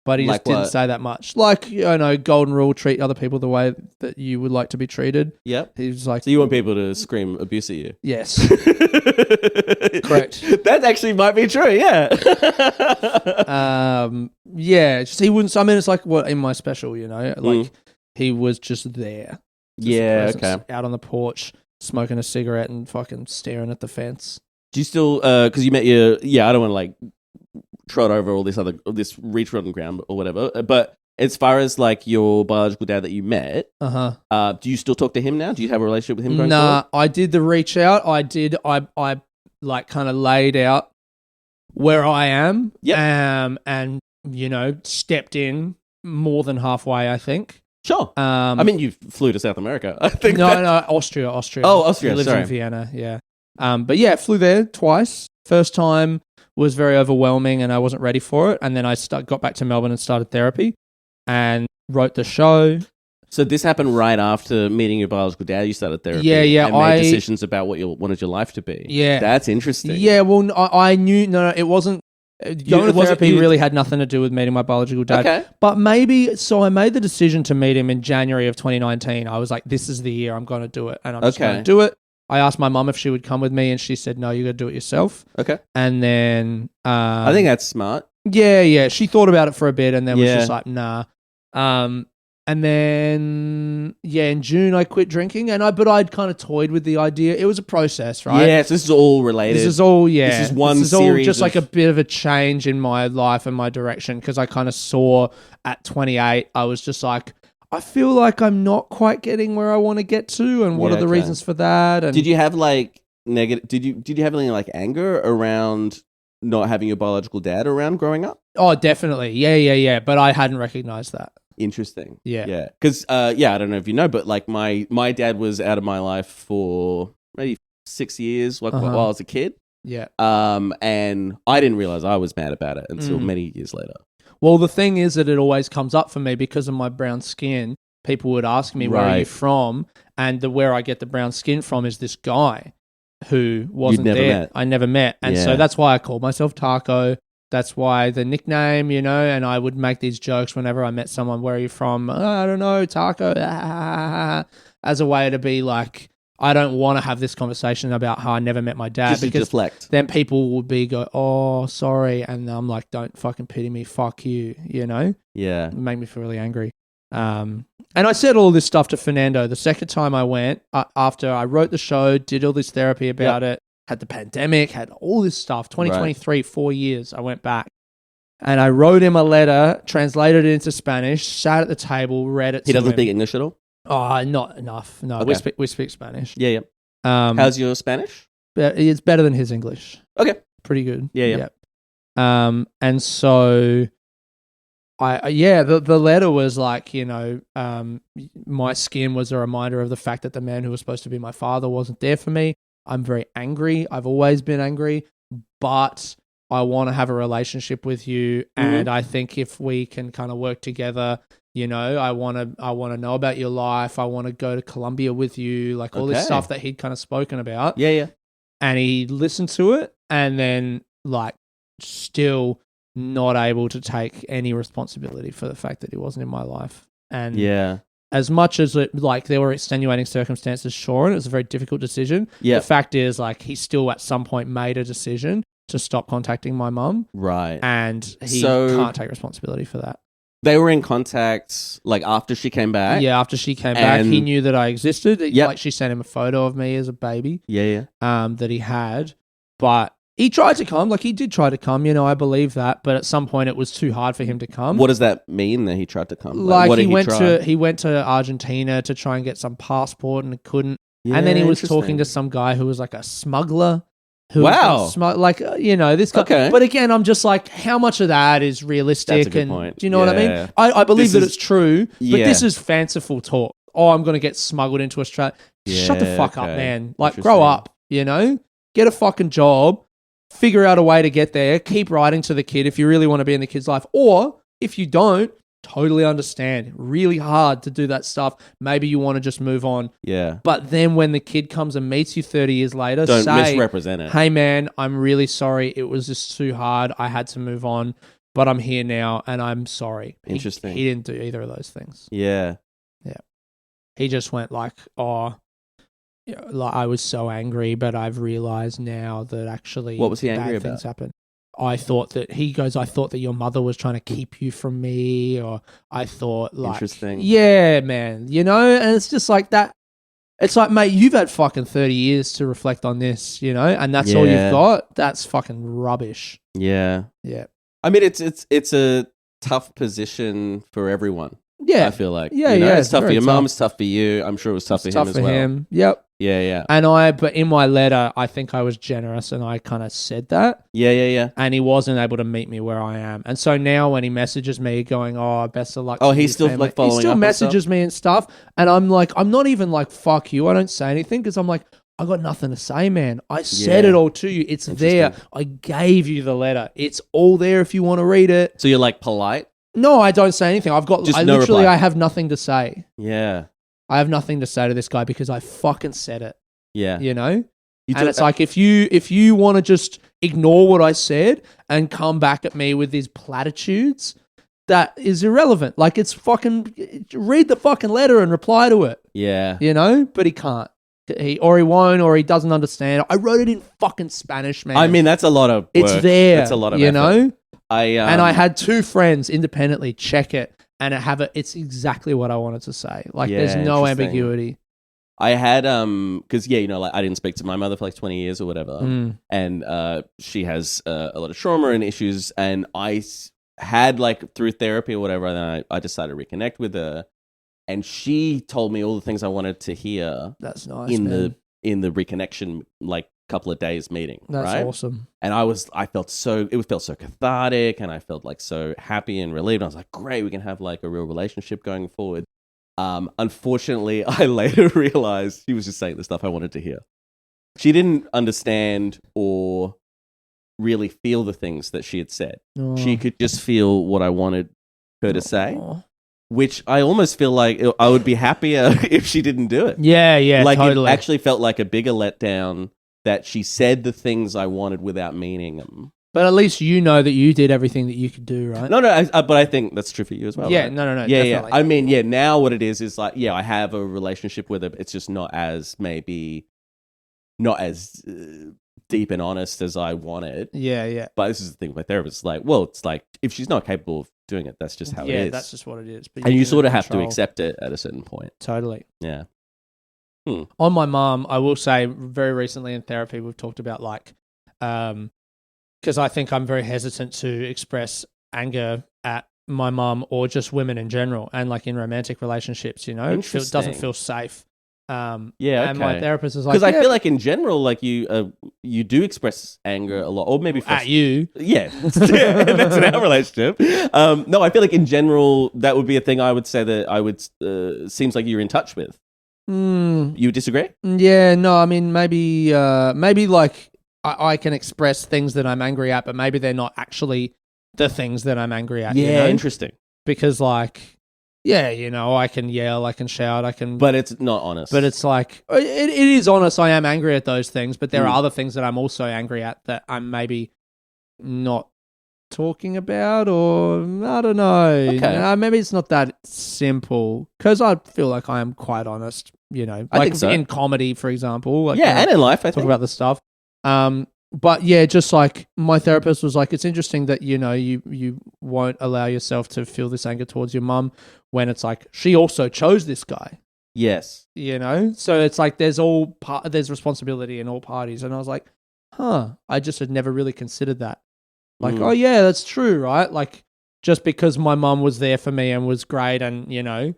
But he just didn't say that much. Like, you know, golden rule, treat other people the way that you would like to be treated. Yep. He was like, so you want people to scream abuse at you? Yes. Correct. That actually might be true. Yeah. Just he wouldn't. I mean, it's like what in my special, you know, like he was just there. Okay. Out on the porch, smoking a cigarette and fucking staring at the fence. Do you still, because you met your, I don't want to like trot over all this retrodden ground or whatever, but as far as like your biological dad that you met, do you still talk to him now? Do you have a relationship with him going forward? I did the reach out. I did. I like kind of laid out where I am. And stepped in more than halfway, I think. Sure. I mean, you flew to South America. I think. No, Austria. Oh, Austria. He lives in Vienna. Yeah. But yeah, flew there twice. First time was very overwhelming, and I wasn't ready for it. And then I got back to Melbourne and started therapy, and wrote the show. So this happened right after meeting your biological dad. You started therapy. Yeah. And made decisions about what you wanted your life to be. Yeah. That's interesting. Yeah. Well, I knew. No, it wasn't. Going to therapy really had nothing to do with meeting my biological dad. Okay. But so I made the decision to meet him in January of 2019. I was like, this is the year I'm going to do it. And I'm just going to do it. I asked my mum if she would come with me, and she said, no, you got to do it yourself. Okay. And then... I think that's smart. Yeah. She thought about it for a bit and then was just like, nah. And then, in June I quit drinking, but I'd kind of toyed with the idea. It was a process, right? Yeah, so this is all related. This is all, This is one This is series all just like a bit of a change in my life and my direction, because I kind of saw at 28, I was just like, I feel like I'm not quite getting where I want to get to, and what are the reasons for that? And did you have like negative? Did you have any like anger around not having your biological dad around growing up? Oh, definitely. Yeah. But I hadn't recognized that. Interesting. Yeah. Because I don't know if you know, but like my dad was out of my life for maybe 6 years, while I was a kid. Yeah. And I didn't realize I was mad about it until many years later. Well, the thing is that it always comes up for me because of my brown skin. People would ask me, where are you from? And where I get the brown skin from is this guy who wasn't there. I never met. And so that's why I called myself Taco. That's why the nickname, and I would make these jokes whenever I met someone, where are you from? I don't know, Taco, as a way to be like, I don't want to have this conversation about how I never met my dad, just because deflect. Then people would go, oh, sorry. And I'm like, don't fucking pity me. Fuck you, Yeah. It made me feel really angry. And I said all this stuff to Fernando the second time I went, after I wrote the show, did all this therapy about it, had the pandemic, had all this stuff. 2023, 4 years, I went back. And I wrote him a letter, translated it into Spanish, sat at the table, read it. He doesn't speak English at all? Oh, not enough. No, okay. we speak Spanish. Yeah. How's your Spanish? It's better than his English. Okay. Pretty good. Yeah. And so... the letter was like, my skin was a reminder of the fact that the man who was supposed to be my father wasn't there for me. I'm very angry. I've always been angry, but I want to have a relationship with you. And I think if we can kind of work together, I want to know about your life. I want to go to Colombia with you, like all this stuff that he'd kind of spoken about. Yeah. And he listened to it, and then like still not able to take any responsibility for the fact that he wasn't in my life. And as much as there were extenuating circumstances, sure, and it was a very difficult decision. The fact is, like, he still at some point made a decision to stop contacting my mum. Right. And he can't take responsibility for that. They were in contact, like, after she came back? Yeah, after she came back, he knew that I existed. Yep. Like, she sent him a photo of me as a baby. Yeah. That he had. But he tried to come. Like, he did try to come, I believe that. But at some point, it was too hard for him to come. What does that mean that he tried to come? Like he went to Argentina to try and get some passport and couldn't. And then he was talking to some guy who was like a smuggler. This guy. Okay. But again, I'm just like, how much of that is realistic? That's a good point. Do you know what I mean? I believe that it's true, but this is fanciful talk. Oh, I'm going to get smuggled into Australia. Shut the fuck up, man. Like, grow up, get a fucking job. Figure out a way to get there. Keep writing to the kid if you really want to be in the kid's life. Or if you don't, totally understand. Really hard to do that stuff. Maybe you want to just move on. Yeah. But then when the kid comes and meets you 30 years later, don't say, misrepresent it. Hey man, I'm really sorry. It was just too hard. I had to move on, but I'm here now and I'm sorry. Interesting. He didn't do either of those things. Yeah. He just went like, I was so angry, but I've realized now that actually what was he angry bad about? Things happen. I thought that your mother was trying to keep you from me, or I thought like, interesting. Yeah, man, and it's just like that. It's like, mate, you've had fucking 30 years to reflect on this, and that's all you've got. That's fucking rubbish. Yeah. Yeah. I mean, it's a tough position for everyone. Yeah. I feel like. Yeah, you know? yeah, It's tough for very your tough. mum. It's tough for you. I'm sure it was tough for him as well. Yep. Yeah. But in my letter, I think I was generous and I kind of said that. Yeah. And he wasn't able to meet me where I am. And so now when he messages me going, oh, best of luck. Oh, to he's you, still family," like following he still up and messages stuff? me and stuff. And I'm like, I'm not even like, fuck you. I don't say anything because I'm like, I got nothing to say, man. I said Yeah. it all to you. It's there. Interesting. I gave you the letter. It's all there if you want to read it. So you're like polite? No, I don't say anything. Just no reply. I have nothing to say. Yeah. I have nothing to say to this guy because I fucking said it. Yeah. You know? You And it's like if you want to just ignore what I said and come back at me with these platitudes, that is irrelevant. Like it's fucking read the fucking letter and reply to it. Yeah. You know? But he can't. He won't or he doesn't understand. I wrote it in fucking Spanish, man. I mean, that's a lot of work. It's there. That's a lot of you effort. know? And I had 2 friends independently check it and it's exactly what I wanted to say. Like Yeah, there's no interesting. ambiguity. I had because like I didn't speak to my mother for like 20 years or whatever, and she has a lot of trauma and issues, and I had like through therapy or whatever, then I decided to reconnect with her, and she told me all the things I wanted to hear. That's nice. in man. the reconnection like couple of days meeting. That's right? awesome. And it felt so cathartic, and I felt like so happy and relieved. I was like, great, we can have like a real relationship going forward. Unfortunately, I later realized she was just saying the stuff I wanted to hear. She didn't understand or really feel the things that she had said. Oh. She could just feel what I wanted her to say, Oh. which I almost feel like I would be happier if she didn't do it. Yeah, like totally. it actually felt like a bigger letdown that she said the things I wanted without meaning them. But at least you know that you did everything that you could do, right? No, but I think that's true for you as well. Yeah, right? no. Yeah. Definitely. I mean, now what it is like, I have a relationship with her. It's just not as deep and honest as I wanted. Yeah. But this is the thing with my therapist. It's like if she's not capable of doing it, that's just how it is. Yeah, that's just what it is. But And you can sort of have to control. accept it at a certain point. Totally. Yeah. On my mum, I will say very recently in therapy, we've talked about like, because I think I'm very hesitant to express anger at my mum or just women in general, and like in romantic relationships, you know, it doesn't feel safe. And my therapist is like, because I feel like in general, like you do express anger a lot, or maybe at you. Yeah, that's in our relationship. No, I feel like in general that would be a thing I would say that I would seems like you're in touch with. You disagree? Yeah, no, I mean maybe like I can express things that I'm angry at, but maybe they're not actually the things that I'm angry at. Yeah, you know? Interesting. Because like, yeah, you know, I can yell, I can shout, but it's not honest. But it's like it is honest. I am angry at those things, but there are other things that I'm also angry at that I'm maybe not talking about, or I don't know. Okay. Maybe it's not that simple because I feel like I am quite honest. You know, I like think so. in comedy, for example. Like, and in life, I talk think. about the stuff. But yeah, just like my therapist was like, it's interesting that, you know, you won't allow yourself to feel this anger towards your mum when it's like she also chose this guy. Yes. You know? So it's like there's responsibility in all parties. And I was like, I just had never really considered that. Like, oh yeah, that's true, right? Like just because my mum was there for me and was great, and you know,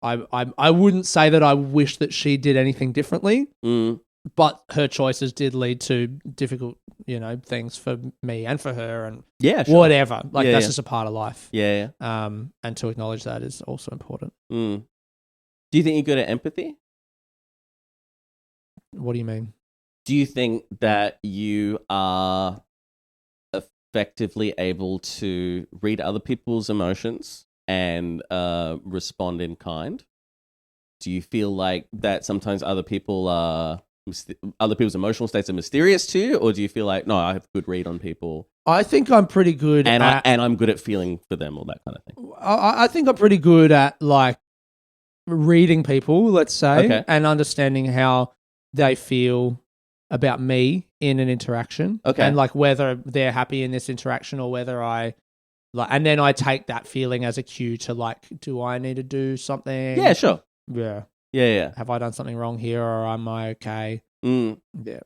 I wouldn't say that I wish that she did anything differently. But her choices did lead to difficult, you know, things for me and for her, and whatever. Like that's just a part of life. Yeah. And to acknowledge that is also important. Do you think you're good at empathy? What do you mean? Do you think that you are effectively able to read other people's emotions and respond in kind? Do you feel like that sometimes other people's emotional states are mysterious to you, or do you feel like, no, I have a good read on people? I think I'm pretty good I'm good at feeling for them, or that kind of thing. I think I'm pretty good at like reading people, let's say, and understanding how they feel about me in an interaction. Okay. And like whether they're happy in this interaction or whether and then I take that feeling as a cue to like, do I need to do something? Yeah, sure. Yeah. Have I done something wrong here, or am I okay? Yeah.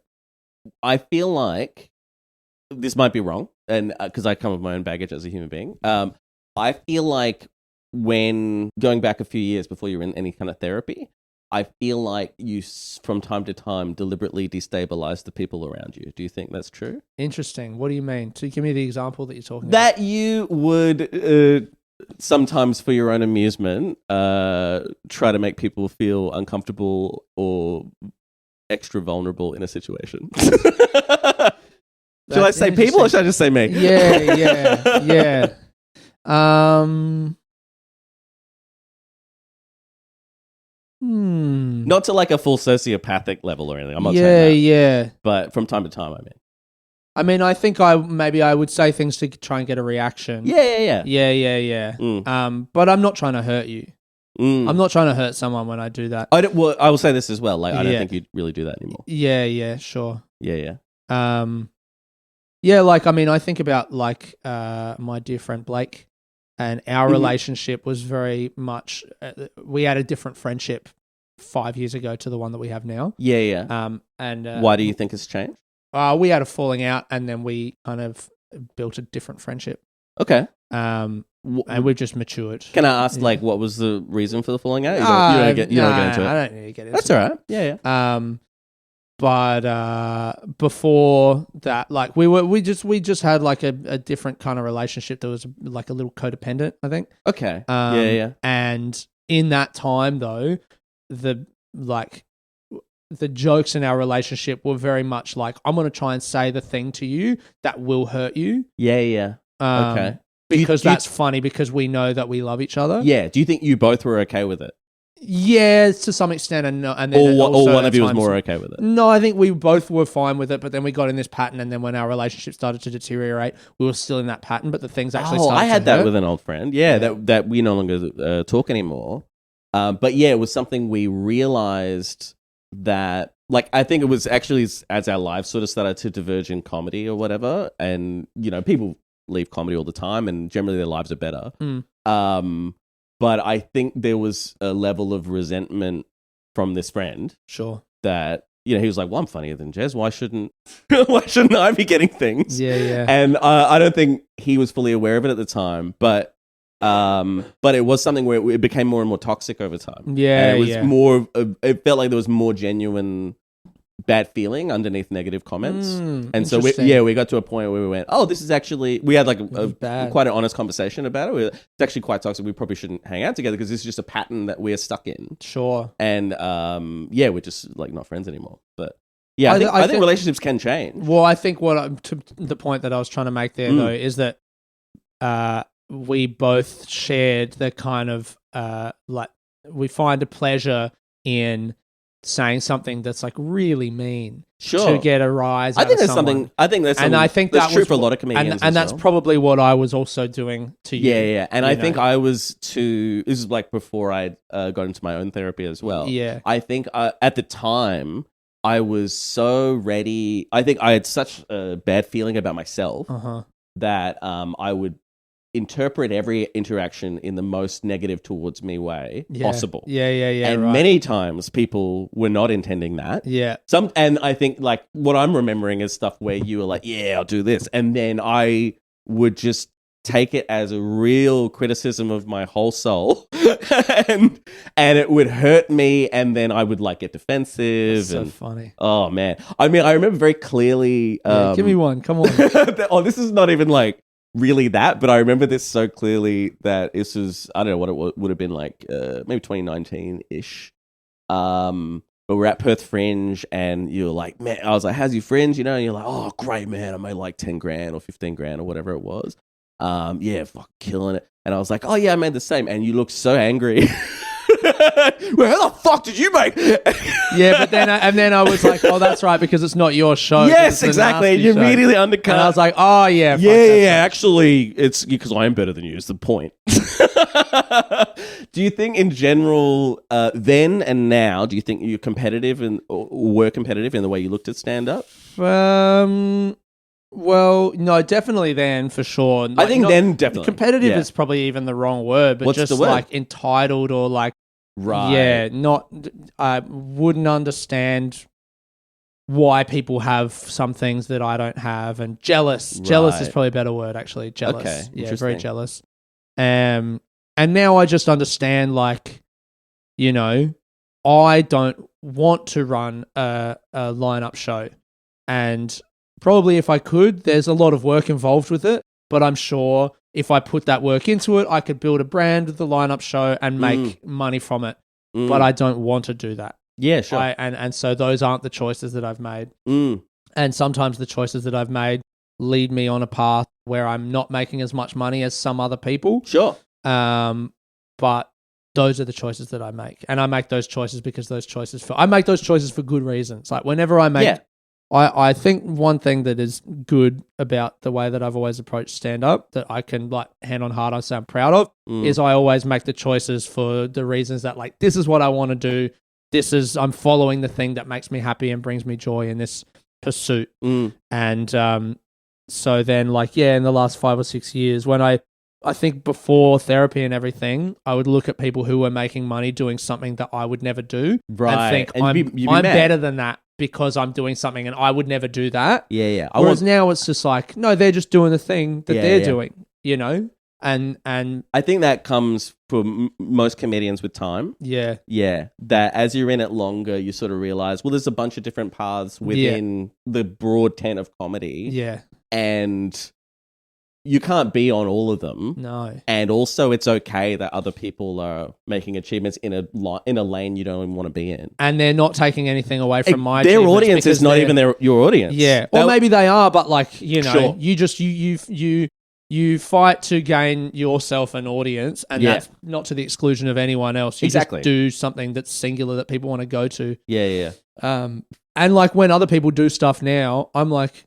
I feel like this might be wrong, and because I come with my own baggage as a human being. I feel like when going back a few years before you were in any kind of therapy, I feel like you from time to time deliberately destabilize the people around you. Do you think that's true? Interesting. What do you mean? So give me the example that you're talking That you would sometimes, for your own amusement, try to make people feel uncomfortable or extra vulnerable in a situation. Should I say people or should I just say me? Yeah. Not to like a full sociopathic level or anything. I'm not saying that. Yeah. But from time to time, I mean, I think I would say things to try and get a reaction. Yeah. But I'm not trying to hurt you. I'm not trying to hurt someone when I do that. I will say this as well. Like, I don't think you'd really do that anymore. Yeah, sure. Yeah. Like, I mean, I think about like my dear friend Blake, and our relationship was very much. We had a different friendship 5 years ago to the one that we have now. Yeah. And why do you think it's changed? We had a falling out, and then we kind of built a different friendship. Okay. And we've just matured. Can I ask, like, what was the reason for the falling out? You don't get into it. I don't need to get into it. That's all right. Yeah. But before that, like we just had like a different kind of relationship that was like a little codependent, I think. Okay. Yeah. And in that time, though, the jokes in our relationship were very much like, I'm going to try and say the thing to you that will hurt you. Yeah. Okay. Because that's funny because we know that we love each other. Yeah. Do you think you both were okay with it? Yeah, to some extent, and then or one of you was more okay with it. No, I think we both were fine with it, but then we got in this pattern, and then when our relationship started to deteriorate, we were still in that pattern, but the things actually started. I had to that hurt. with an old friend. Yeah. That we no longer talk anymore. But yeah, it was something we realized that, like, I think it was actually as our lives sort of started to diverge in comedy or whatever, and people leave comedy all the time, and generally their lives are better. But I think there was a level of resentment from this friend. Sure. That, he was like, well, I'm funnier than Jez. Why shouldn't I be getting things? Yeah. And I don't think he was fully aware of it at the time, but it was something where it became more and more toxic over time. Yeah. And it was more, it felt like there was more genuine bad feeling underneath negative comments. And so we got to a point where we went, oh, this is actually, we had like quite an honest conversation about it. It's actually quite toxic. We probably shouldn't hang out together because this is just a pattern that we're stuck in. Sure. And we're just like not friends anymore. But yeah, I think relationships can change. Well, I think to the point that I was trying to make there though is that we both shared the kind of like, we find a pleasure in saying something that's like really mean to get a rise. I think that's true for a lot of comedians, and that's probably what I was also doing to you. Yeah. And I think I was too. This is like before I got into my own therapy as well. Yeah, I think at the time I was so ready. I think I had such a bad feeling about myself that I would interpret every interaction in the most negative towards me way possible. Yeah. And many times people were not intending that. Yeah. And I think like what I'm remembering is stuff where you were like, yeah, I'll do this. And then I would just take it as a real criticism of my whole soul. and it would hurt me. And then I would like get defensive. That's so funny. Oh man. I mean, I remember very clearly. Give me one. Come on. This is not even like really that, but I remember this so clearly that this was, I don't know what it would have been like, maybe 2019-ish. But we're at Perth Fringe and you're like, man, I was like, how's your Fringe? And you're like, oh, great, man. I made like 10 grand or 15 grand or whatever it was. Yeah, fuck, killing it. And I was like, oh yeah, I made the same. And you looked so angry. Well, how the fuck did you make? Yeah, but then I was like, oh, that's right, because it's not your show. Yes, exactly. You immediately undercut. And I was like, oh yeah, actually, it's because I'm better than you. Is the point? Do you think, in general, then and now, do you think you're competitive or were competitive in the way you looked at stand up? Well, no, definitely then for sure. Like, I think then definitely competitive is probably even the wrong word, but what's just the word? Like entitled or like. Right. Yeah, I wouldn't understand why people have some things that I don't have, and jealous. Right. Jealous is probably a better word, actually. Jealous. Okay. Yeah, very jealous. And now I just understand, like, you know, I don't want to run a lineup show. And probably if I could, there's a lot of work involved with it. But I'm sure if I put that work into it, I could build a brand of the lineup show and make money from it. But I don't want to do that. Yeah, sure. And so those aren't the choices that I've made. And sometimes the choices that I've made lead me on a path where I'm not making as much money as some other people. Sure. But those are the choices that I make. And I make those choices because I make those choices for good reasons. Like whenever I make, I think one thing that is good about the way that I've always approached stand-up that I can, like, hand on heart, I say I'm proud of, is I always make the choices for the reasons that, like, this is what I want to do. I'm following the thing that makes me happy and brings me joy in this pursuit. And so then, like, in the last 5 or 6 years, when I think before therapy and everything, I would look at people who were making money doing something that I would never do, and think I'm better than that because I'm doing something and I would never do that. Yeah. Whereas now it's just like, no, they're just doing the thing that they're doing, you know? And I think that comes for most comedians with time. Yeah. That as you're in it longer, you sort of realize, well, there's a bunch of different paths within the broad tent of comedy. Yeah. And you can't be on all of them. No. And also it's okay that other people are making achievements in a lane you don't even want to be in. And they're not taking anything away from my their audience is not even your audience. Yeah. Or maybe they are, but, like, you know, you just you fight to gain yourself an audience, and that's not to the exclusion of anyone else. You just do something that's singular that people want to go to. Yeah. And, like, when other people do stuff now, I'm like,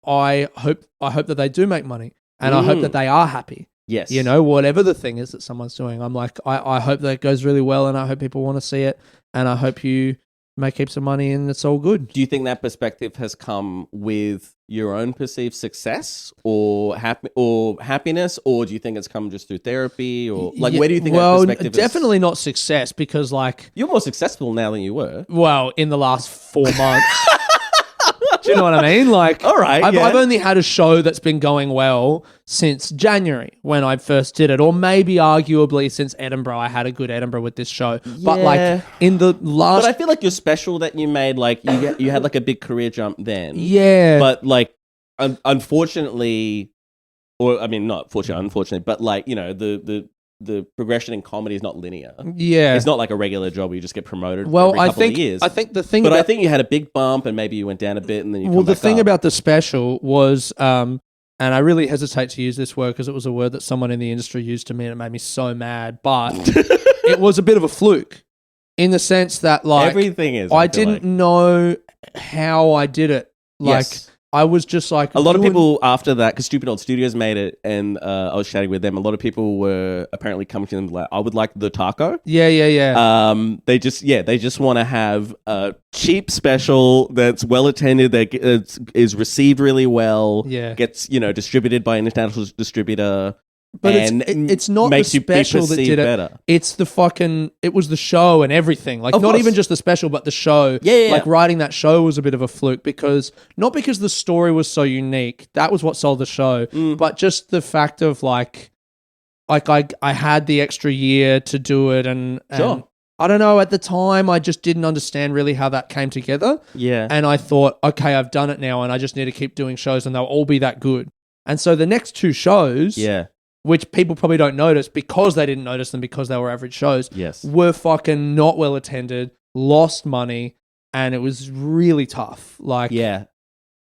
I hope that they do make money. And I hope that they are happy. Yes. You know, whatever the thing is that someone's doing. I'm like, I hope that it goes really well, and I hope people want to see it, and I hope you make heaps of money and it's all good. Do you think that perspective has come with your own perceived success or happiness, or do you think it's come just through therapy, or like where do you think that perspective definitely not success, because, like, you're more successful now than you were. Well, in the last 4 months. Do you know what I mean? Like, all right, I've only had a show that's been going well since January when I first did it, or maybe arguably since Edinburgh. I had a good Edinburgh with this show, but, like, in the last, but I feel like your special that you made, like, you had like a big career jump then. Yeah, but, like, unfortunately, or I mean, not fortunately, unfortunately, but, like, you know, the progression in comedy is not linear. Yeah. It's not like a regular job where you just get promoted every couple of years. I think the thing But I think you had a big bump and maybe you went down a bit and then you come back the thing up. about the special was, and I really hesitate to use this word because it was a word that someone in the industry used to me and it made me so mad, but it was a bit of a fluke in the sense that, like, everything is. I didn't know how I did it. Like, yes. I was just like... A lot of people after that, because Stupid Old Studios made it, and I was chatting with them, a lot of people were apparently coming to them like, I would like the taco. Yeah. They just want to have a cheap special that's well attended, that is received really well, gets, distributed by an international distributor. But it's not the special that did it. Better. It's it was the show and everything. Like, not even just the special, but the show. Yeah. Like, writing that show was a bit of a fluke not because the story was so unique. That was what sold the show. But just the fact of, like I had the extra year to do it, and sure. I don't know, at the time, I just didn't understand really how that came together. Yeah. And I thought, okay, I've done it now, and I just need to keep doing shows, and they'll all be that good. And so the next 2 shows, which people probably don't notice because they didn't notice them because they were average shows, were fucking not well attended, lost money, and it was really tough. Like,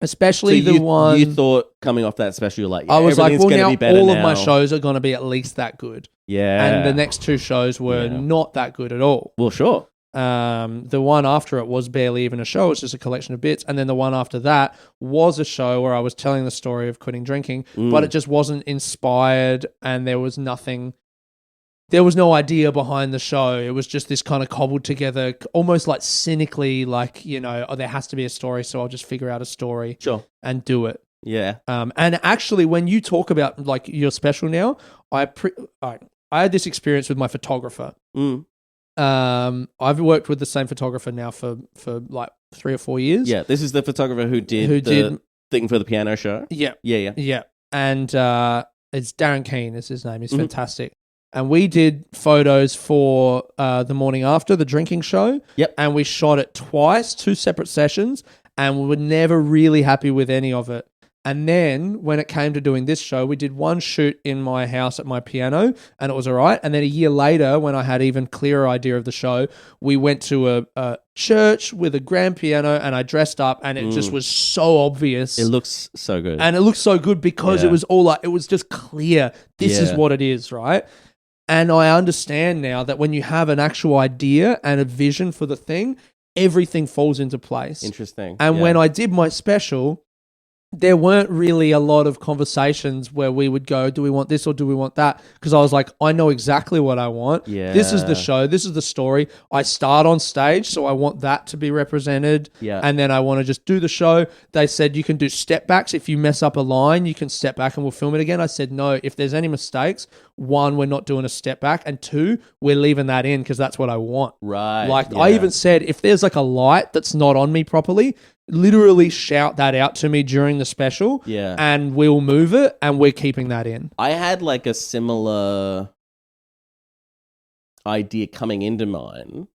especially one... You thought coming off that special, you're like, I was like, well, now all of my now. shows are going to be at least that good. Yeah. And the next 2 shows were not that good at all. Well, sure. The one after it was barely even a show. It was just a collection of bits. And then the one after that was a show where I was telling the story of quitting drinking, but it just wasn't inspired, and there was no idea behind the show. It was just this kind of cobbled together, almost like cynically, like, there has to be a story, so I'll just figure out a story and do it. Yeah. And actually, when you talk about, like, your special now, I had this experience with my photographer. I've worked with the same photographer now for like 3 or 4 years. Yeah, this is the photographer who did the thing for the piano show. Yeah. Yeah. And it's Darren Keane is his name. He's fantastic. And we did photos for the morning after, the drinking show. Yep. And we shot it twice, 2 separate sessions, and we were never really happy with any of it. And then when it came to doing this show, we did one shoot in my house at my piano and it was all right. And then a year later, when I had even clearer idea of the show, we went to a church with a grand piano and I dressed up and it just was so obvious. It looks so good. And it looked so good because it was all like, it was just clear. This is what it is, right? And I understand now that when you have an actual idea and a vision for the thing, everything falls into place. Interesting. And when I did my special, there weren't really a lot of conversations where we would go, do we want this or do we want that? Because I was like, I know exactly what I want. Yeah. This is the show. This is the story. I start on stage, so I want that to be represented. Yeah. And then I want to just do the show. They said you can do step backs. If you mess up a line, you can step back and we'll film it again. I said, no, if there's any mistakes, 1, we're not doing a step back. And 2, we're leaving that in because that's what I want. Right. Like I even said, if there's like a light that's not on me properly, literally shout that out to me during the special. Yeah. And we'll move it and we're keeping that in. I had like a similar idea coming into mine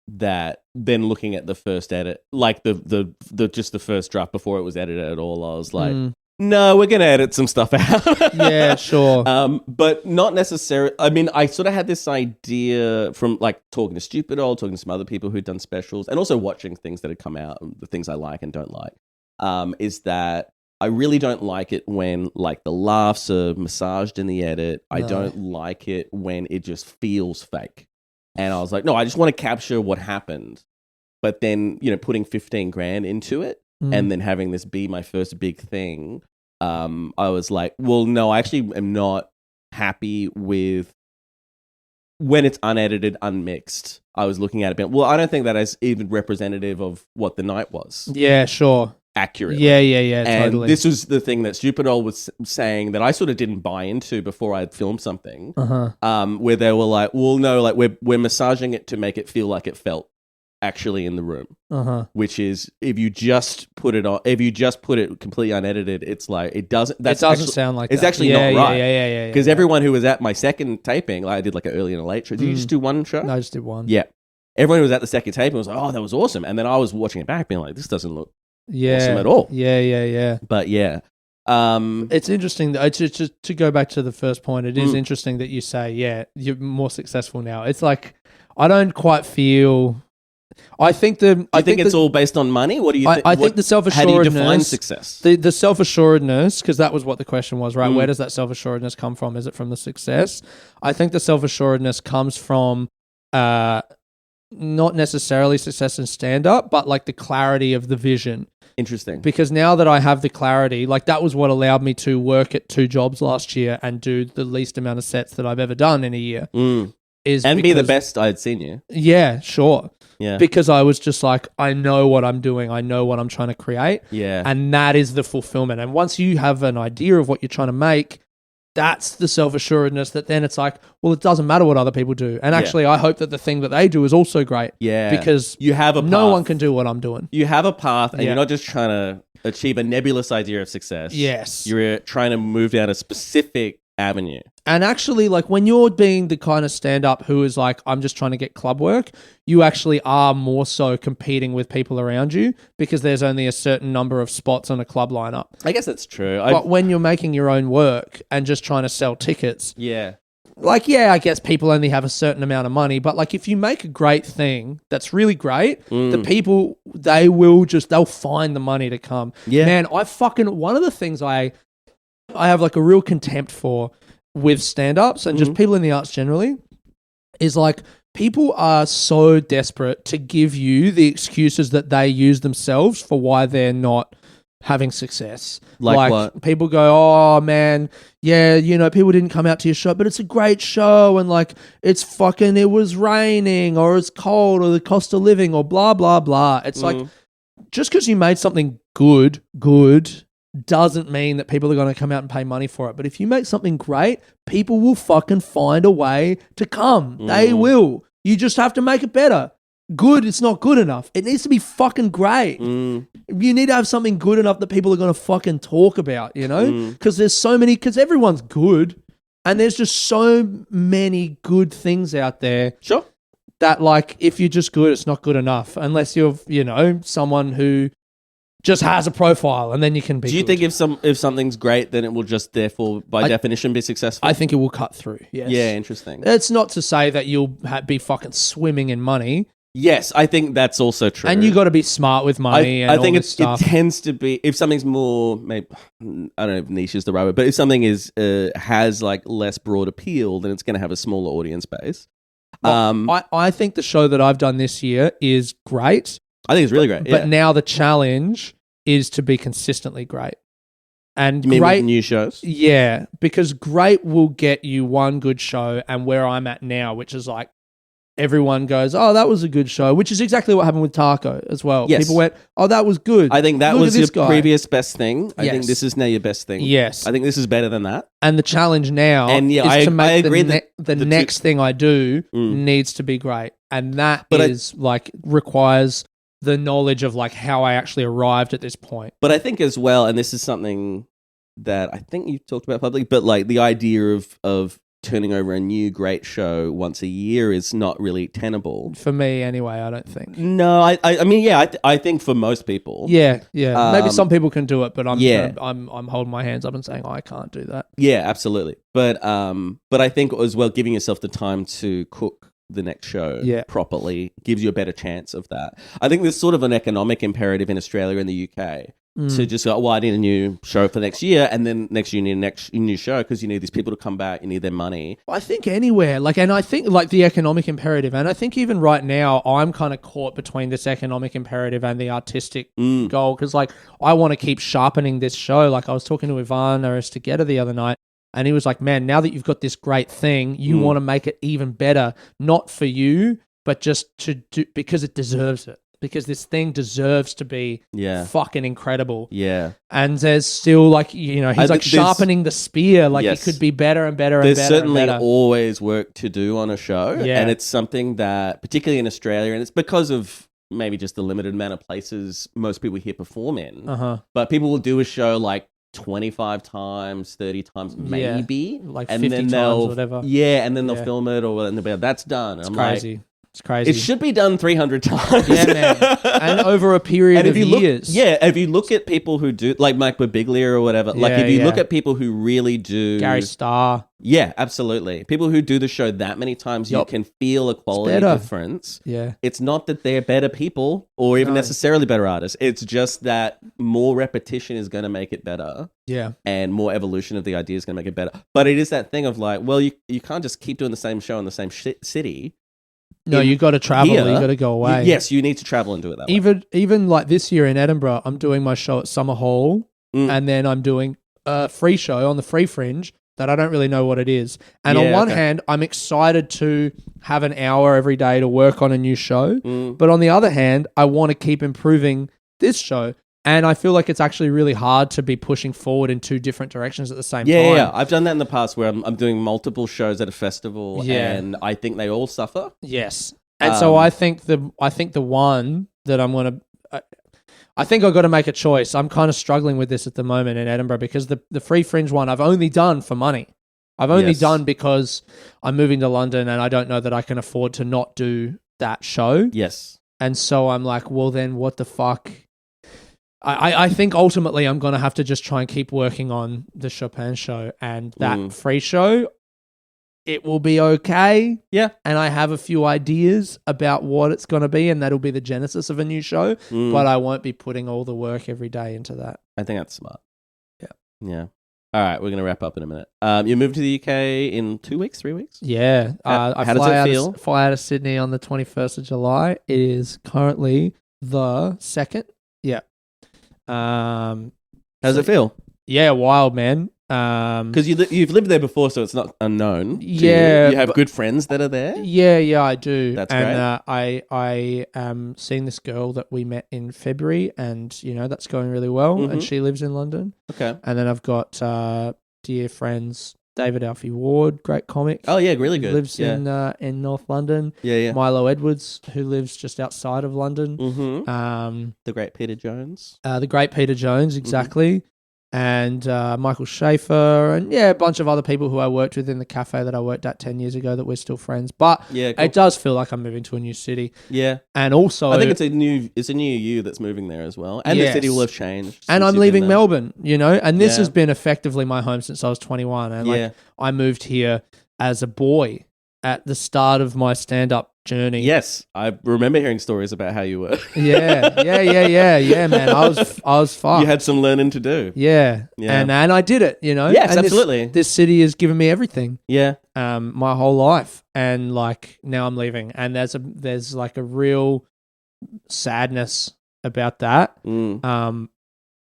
that then looking at the first edit, like the just the first draft before it was edited at all, I was like, no, we're going to edit some stuff out. Yeah, sure. But not necessarily. I mean, I sort of had this idea from like talking to Stupid Old, talking to some other people who'd done specials, and also watching things that had come out, the things I like and don't like, is that I really don't like it when like the laughs are massaged in the edit. I don't like it when it just feels fake. And I was like, no, I just want to capture what happened. But then, you know, putting 15 grand into it, and then having this be my first big thing, I was like, well, no, I actually am not happy with when it's unedited, unmixed. I was looking at it, well, I don't think that is even representative of what the night was. Yeah, sure. Accurately. Yeah, and totally. this was the thing that Stupid Old was saying that I sort of didn't buy into before I had filmed something, where they were like, well, no, like we're massaging it to make it feel like it felt actually in the room, which is if you just put it completely unedited, it's like it doesn't sound like that. It's actually not right. Yeah. Because everyone who was at my second taping, like I did like an early and a late show. Did you just do one show? No, I just did one. Yeah, everyone who was at the second taping was like, oh, that was awesome, and then I was watching it back, being like, this doesn't look awesome at all. Yeah. But yeah. It's interesting to go back to the first point. It is interesting that you say, yeah, you're more successful now. It's like I don't quite feel. I think it's all based on money. What do you think? I think the self-assuredness. How do you define success? The self-assuredness, because that was what the question was, right? Where does that self-assuredness come from? Is it from the success? I think the self-assuredness comes from not necessarily success in stand-up, but like the clarity of the vision. Interesting. Because now that I have the clarity, like that was what allowed me to work at 2 jobs last year and do the least amount of sets that I've ever done in a year. Be the best I'd seen you. Yeah, sure. Yeah. Because I was just like, I know what I'm doing. I know what I'm trying to create. Yeah. And that is the fulfillment. And once you have an idea of what you're trying to make, that's the self-assuredness that then it's like, well, it doesn't matter what other people do. And actually, I hope that the thing that they do is also great. Yeah. Because you have a path. No one can do what I'm doing. You have a path and you're not just trying to achieve a nebulous idea of success. Yes. You're trying to move down a specific avenue. And actually, like when you're being the kind of stand-up who is like, I'm just trying to get club work, you actually are more so competing with people around you because there's only a certain number of spots on a club lineup. I guess that's true. But when you're making your own work and just trying to sell tickets, like, I guess people only have a certain amount of money, but like if you make a great thing that's really great, the people, they'll find the money to come. Yeah. Man, one of the things I have like a real contempt for with stand-ups and just people in the arts generally is like people are so desperate to give you the excuses that they use themselves for why they're not having success. Like what? People go, oh man, yeah, you know, people didn't come out to your show, but it's a great show and like it was raining or it's cold or the cost of living or blah, blah, blah. It's like just because you made something good doesn't mean that people are going to come out and pay money for it. But if you make something great, people will fucking find a way to come. They will. You just have to make it better. good, it's not good enough. It needs to be fucking great. You need to have something good enough that people are going to fucking talk about, you know? Because there's so many, because everyone's good and there's just so many good things out there. Sure. That like, if you're just good, it's not good enough unless you're, you know, someone who just has a profile and then you can be Do you good. think if something's great, then it will just therefore, by definition, be successful? I think it will cut through, yes. Yeah, interesting. It's not to say that you'll be fucking swimming in money. Yes, I think that's also true. And you got to be smart with money I think all this stuff. It tends to be, if something's more, maybe, I don't know if niche is the right word, but if something is has like less broad appeal, then it's going to have a smaller audience base. I think the show that I've done this year is great. I think it's really great. But now the challenge is to be consistently great. And you mean great with new shows? Yeah, because great will get you one good show, and where I'm at now, which is like everyone goes, "Oh, that was a good show," which is exactly what happened with Taco as well. Yes. People went, "Oh, that was good." I think that Look was at your this guy. previous best thing. I think Yes. this is now your best thing. Yes. I think this is better than that. And the challenge now And yeah, is I to make agree the that the next thing I do Mm. needs to be great. And that But is like requires the knowledge of like how I actually arrived at this point. But I think as well, and this is something that I think you've talked about publicly, but like the idea of turning over a new great show once a year is not really tenable. For me anyway, I don't think. No, I mean, yeah, I think for most people. Yeah. Maybe some people can do it, but I'm yeah. I'm holding my hands up and saying I can't do that. Yeah, absolutely. But I think as well, giving yourself the time to cook the next show properly gives you a better chance of that. I think there's sort of an economic imperative in Australia and the UK to just go, well, I need a new show for next year, and then next year you need a new show because you need these people to come back, you need their money. I think anywhere, and I think like the economic imperative, and I think even right now I'm kind of caught between this economic imperative and the artistic goal, because like I want to keep sharpening this show. Like I was talking to Ivan Aristogieta the other night, and he was like, man, now that you've got this great thing, you want to make it even better, not for you, but just to do, because it deserves it. Because this thing deserves to be fucking incredible. Yeah. And there's still like, you know, he's like sharpening the spear. Like it could be better and better and better. There's certainly and better. always work to do on a show. Yeah. And it's something that, particularly in Australia, and it's because of maybe just the limited amount of places most people here perform in. But people will do a show like 25 times, 30 times, maybe. Like and 50 then times, whatever. Yeah, and then they'll film it or and they'll be like, that's done. And It's I'm crazy. like, it's crazy. it should be done 300 times. Yeah, man. And over a period of years. If you look at people who do, like Mike Birbiglia or whatever, like if you look at people who really do... Gary Starr. Yeah, absolutely. People who do the show that many times, you can feel a quality difference. Yeah. It's not that they're better people or even necessarily better artists. It's just that more repetition is going to make it better. Yeah. And more evolution of the idea is going to make it better. But it is that thing of like, well, you can't just keep doing the same show in the same city. No, you got to travel. You got to go away. Yes, you need to travel and do it that way. Even like this year in Edinburgh, I'm doing my show at Summer Hall, and then I'm doing a free show on the Free Fringe that I don't really know what it is. And on one hand, I'm excited to have an hour every day to work on a new show. But on the other hand, I want to keep improving this show. And I feel like it's actually really hard to be pushing forward in two different directions at the same time. Yeah, I've done that in the past where I'm doing multiple shows at a festival, and I think they all suffer. Yes, and so I think the one that I'm gonna, I think I've got to make a choice. I'm kind of struggling with this at the moment in Edinburgh because the Free Fringe one I've only done for money. I've only done because I'm moving to London and I don't know that I can afford to not do that show. Yes, and so I'm like, well, then what the fuck? I think ultimately I'm going to have to just try and keep working on the Chopin show and that free show. It will be okay. Yeah. And I have a few ideas about what it's going to be, and that'll be the genesis of a new show, but I won't be putting all the work every day into that. I think that's smart. Yeah. Yeah. All right, we're going to wrap up in a minute. You moved to the UK in 2 weeks, 3 weeks? Yeah. How does it feel? Fly out of Sydney on the 21st of July. It is currently the 2nd. Yeah. How's it feel? Yeah, wild, man. Because you've lived there before, so it's not unknown. Yeah, you have good friends that are there. Yeah, I do. That's great. And I am seeing this girl that we met in February, and that's going really well. And she lives in London. Okay. And then I've got dear friends David Alfie Ward, great comic. Oh yeah, really He good. lives in North London. Yeah. Milo Edwards, who lives just outside of London. Mm-hmm. The great Peter Jones. The great Peter Jones, exactly. And Michael Schaefer, and a bunch of other people who I worked with in the cafe that I worked at 10 years ago that we're still friends. But it does feel like I'm moving to a new city. Yeah. And also, I think it's a new you that's moving there as well. And the city will have changed. And I'm leaving Melbourne, and this has been effectively my home since I was 21. And I moved here as a boy at the start of my stand-up journey. Yes, I remember hearing stories about how you were. Yeah, man. I was fucked. You had some learning to do. Yeah. And I did it, Yes, and absolutely. This city has given me everything. Yeah. My whole life, and like now I'm leaving, and there's like a real sadness about that. And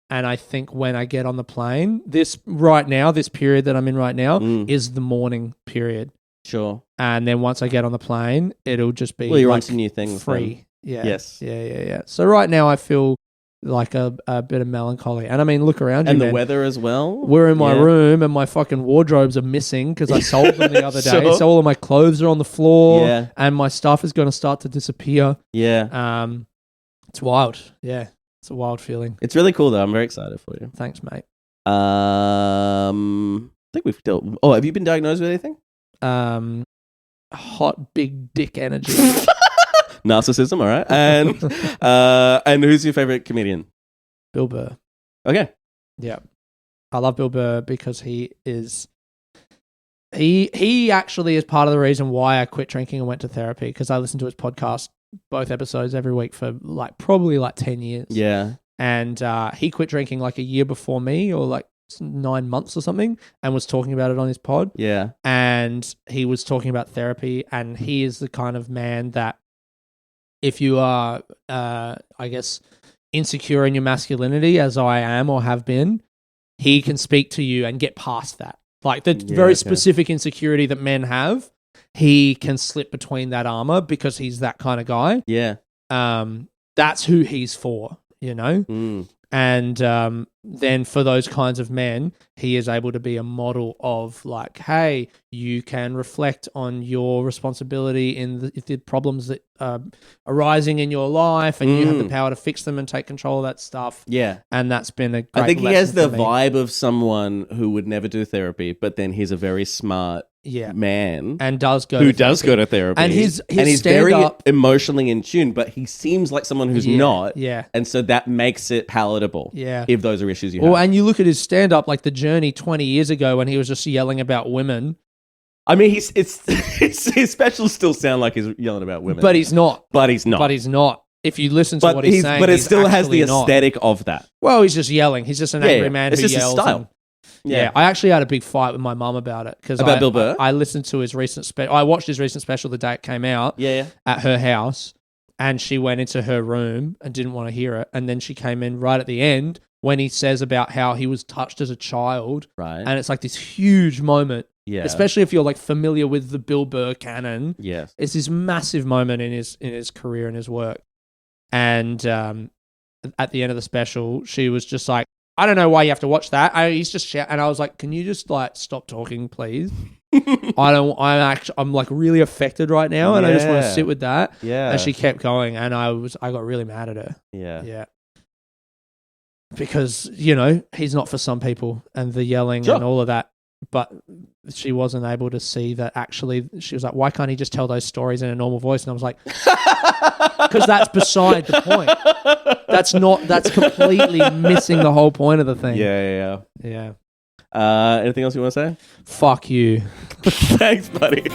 I think when I get on the plane, this period that I'm in right now is the mourning period. Sure. And then once I get on the plane, it'll just be you're on to new things. Free. Then. Yeah. Yes. Yeah. So right now I feel like a bit of melancholy. And I mean, look around you, and the man. weather as well. We're in my room and my fucking wardrobes are missing because I sold them the other day. Sure. So all of my clothes are on the floor. Yeah. And my stuff is going to start to disappear. Yeah. It's wild. Yeah. It's a wild feeling. It's really cool though. I'm very excited for you. Thanks, mate. I think we've still. Oh, have you been diagnosed with anything? Hot big dick energy. Narcissism, all right. And who's your favorite comedian? Bill Burr. Okay. Yeah. I love Bill Burr because he actually is part of the reason why I quit drinking and went to therapy, because I listened to his podcast, both episodes every week for probably 10 years. Yeah. And he quit drinking like a year before me, or 9 months or something, and was talking about it on his pod. Yeah. And he was talking about therapy, and he is the kind of man that if you are, I guess, insecure in your masculinity, as I am or have been, he can speak to you and get past that. Like the very specific insecurity that men have, he can slip between that armor because he's that kind of guy. Yeah. That's who he's for, And then for those kinds of men, he is able to be a model of hey, you can reflect on your responsibility in the problems that are arising in your life, and you have the power to fix them and take control of that stuff. Yeah. And that's been a great I think he has the lesson for me. vibe of someone who would never do therapy, but then he's a very smart man and does go to therapy. And he's very stand-up emotionally in tune, but he seems like someone who's not. Yeah. And so that makes it palatable. Yeah. If those are issues you have. Well, and you look at his stand-up, like The Journey 20 years ago when he was just yelling about women. I mean, his specials still sound like he's yelling about women. But he's not. If you listen to what he's saying, but it still has the not. aesthetic of that. Well, he's just yelling. He's just an angry man who just yells. His style. Yeah, I actually had a big fight with my mum about it because Bill Burr. I listened to his recent special. I watched his recent special the day it came out. Yeah. At her house, and she went into her room and didn't want to hear it, and then she came in right at the end when he says about how he was touched as a child, right? And it's like this huge moment. Yeah. Especially if you're familiar with the Bill Burr canon. Yes. It's this massive moment in his career and his work. And at the end of the special, she was just like, I don't know why you have to watch that. He's just shouting. And I was like, can you just stop talking, please? I'm really affected right now, and I just want to sit with that. Yeah. And she kept going, and I got really mad at her. Yeah. Yeah. Because, he's not for some people, and the yelling and all of that. But she wasn't able to see that actually. She was like, why can't he just tell those stories in a normal voice? And I was like, because that's beside the point. That's completely missing the whole point of the thing. Yeah. Yeah. Anything else you want to say? Fuck you. Thanks, buddy.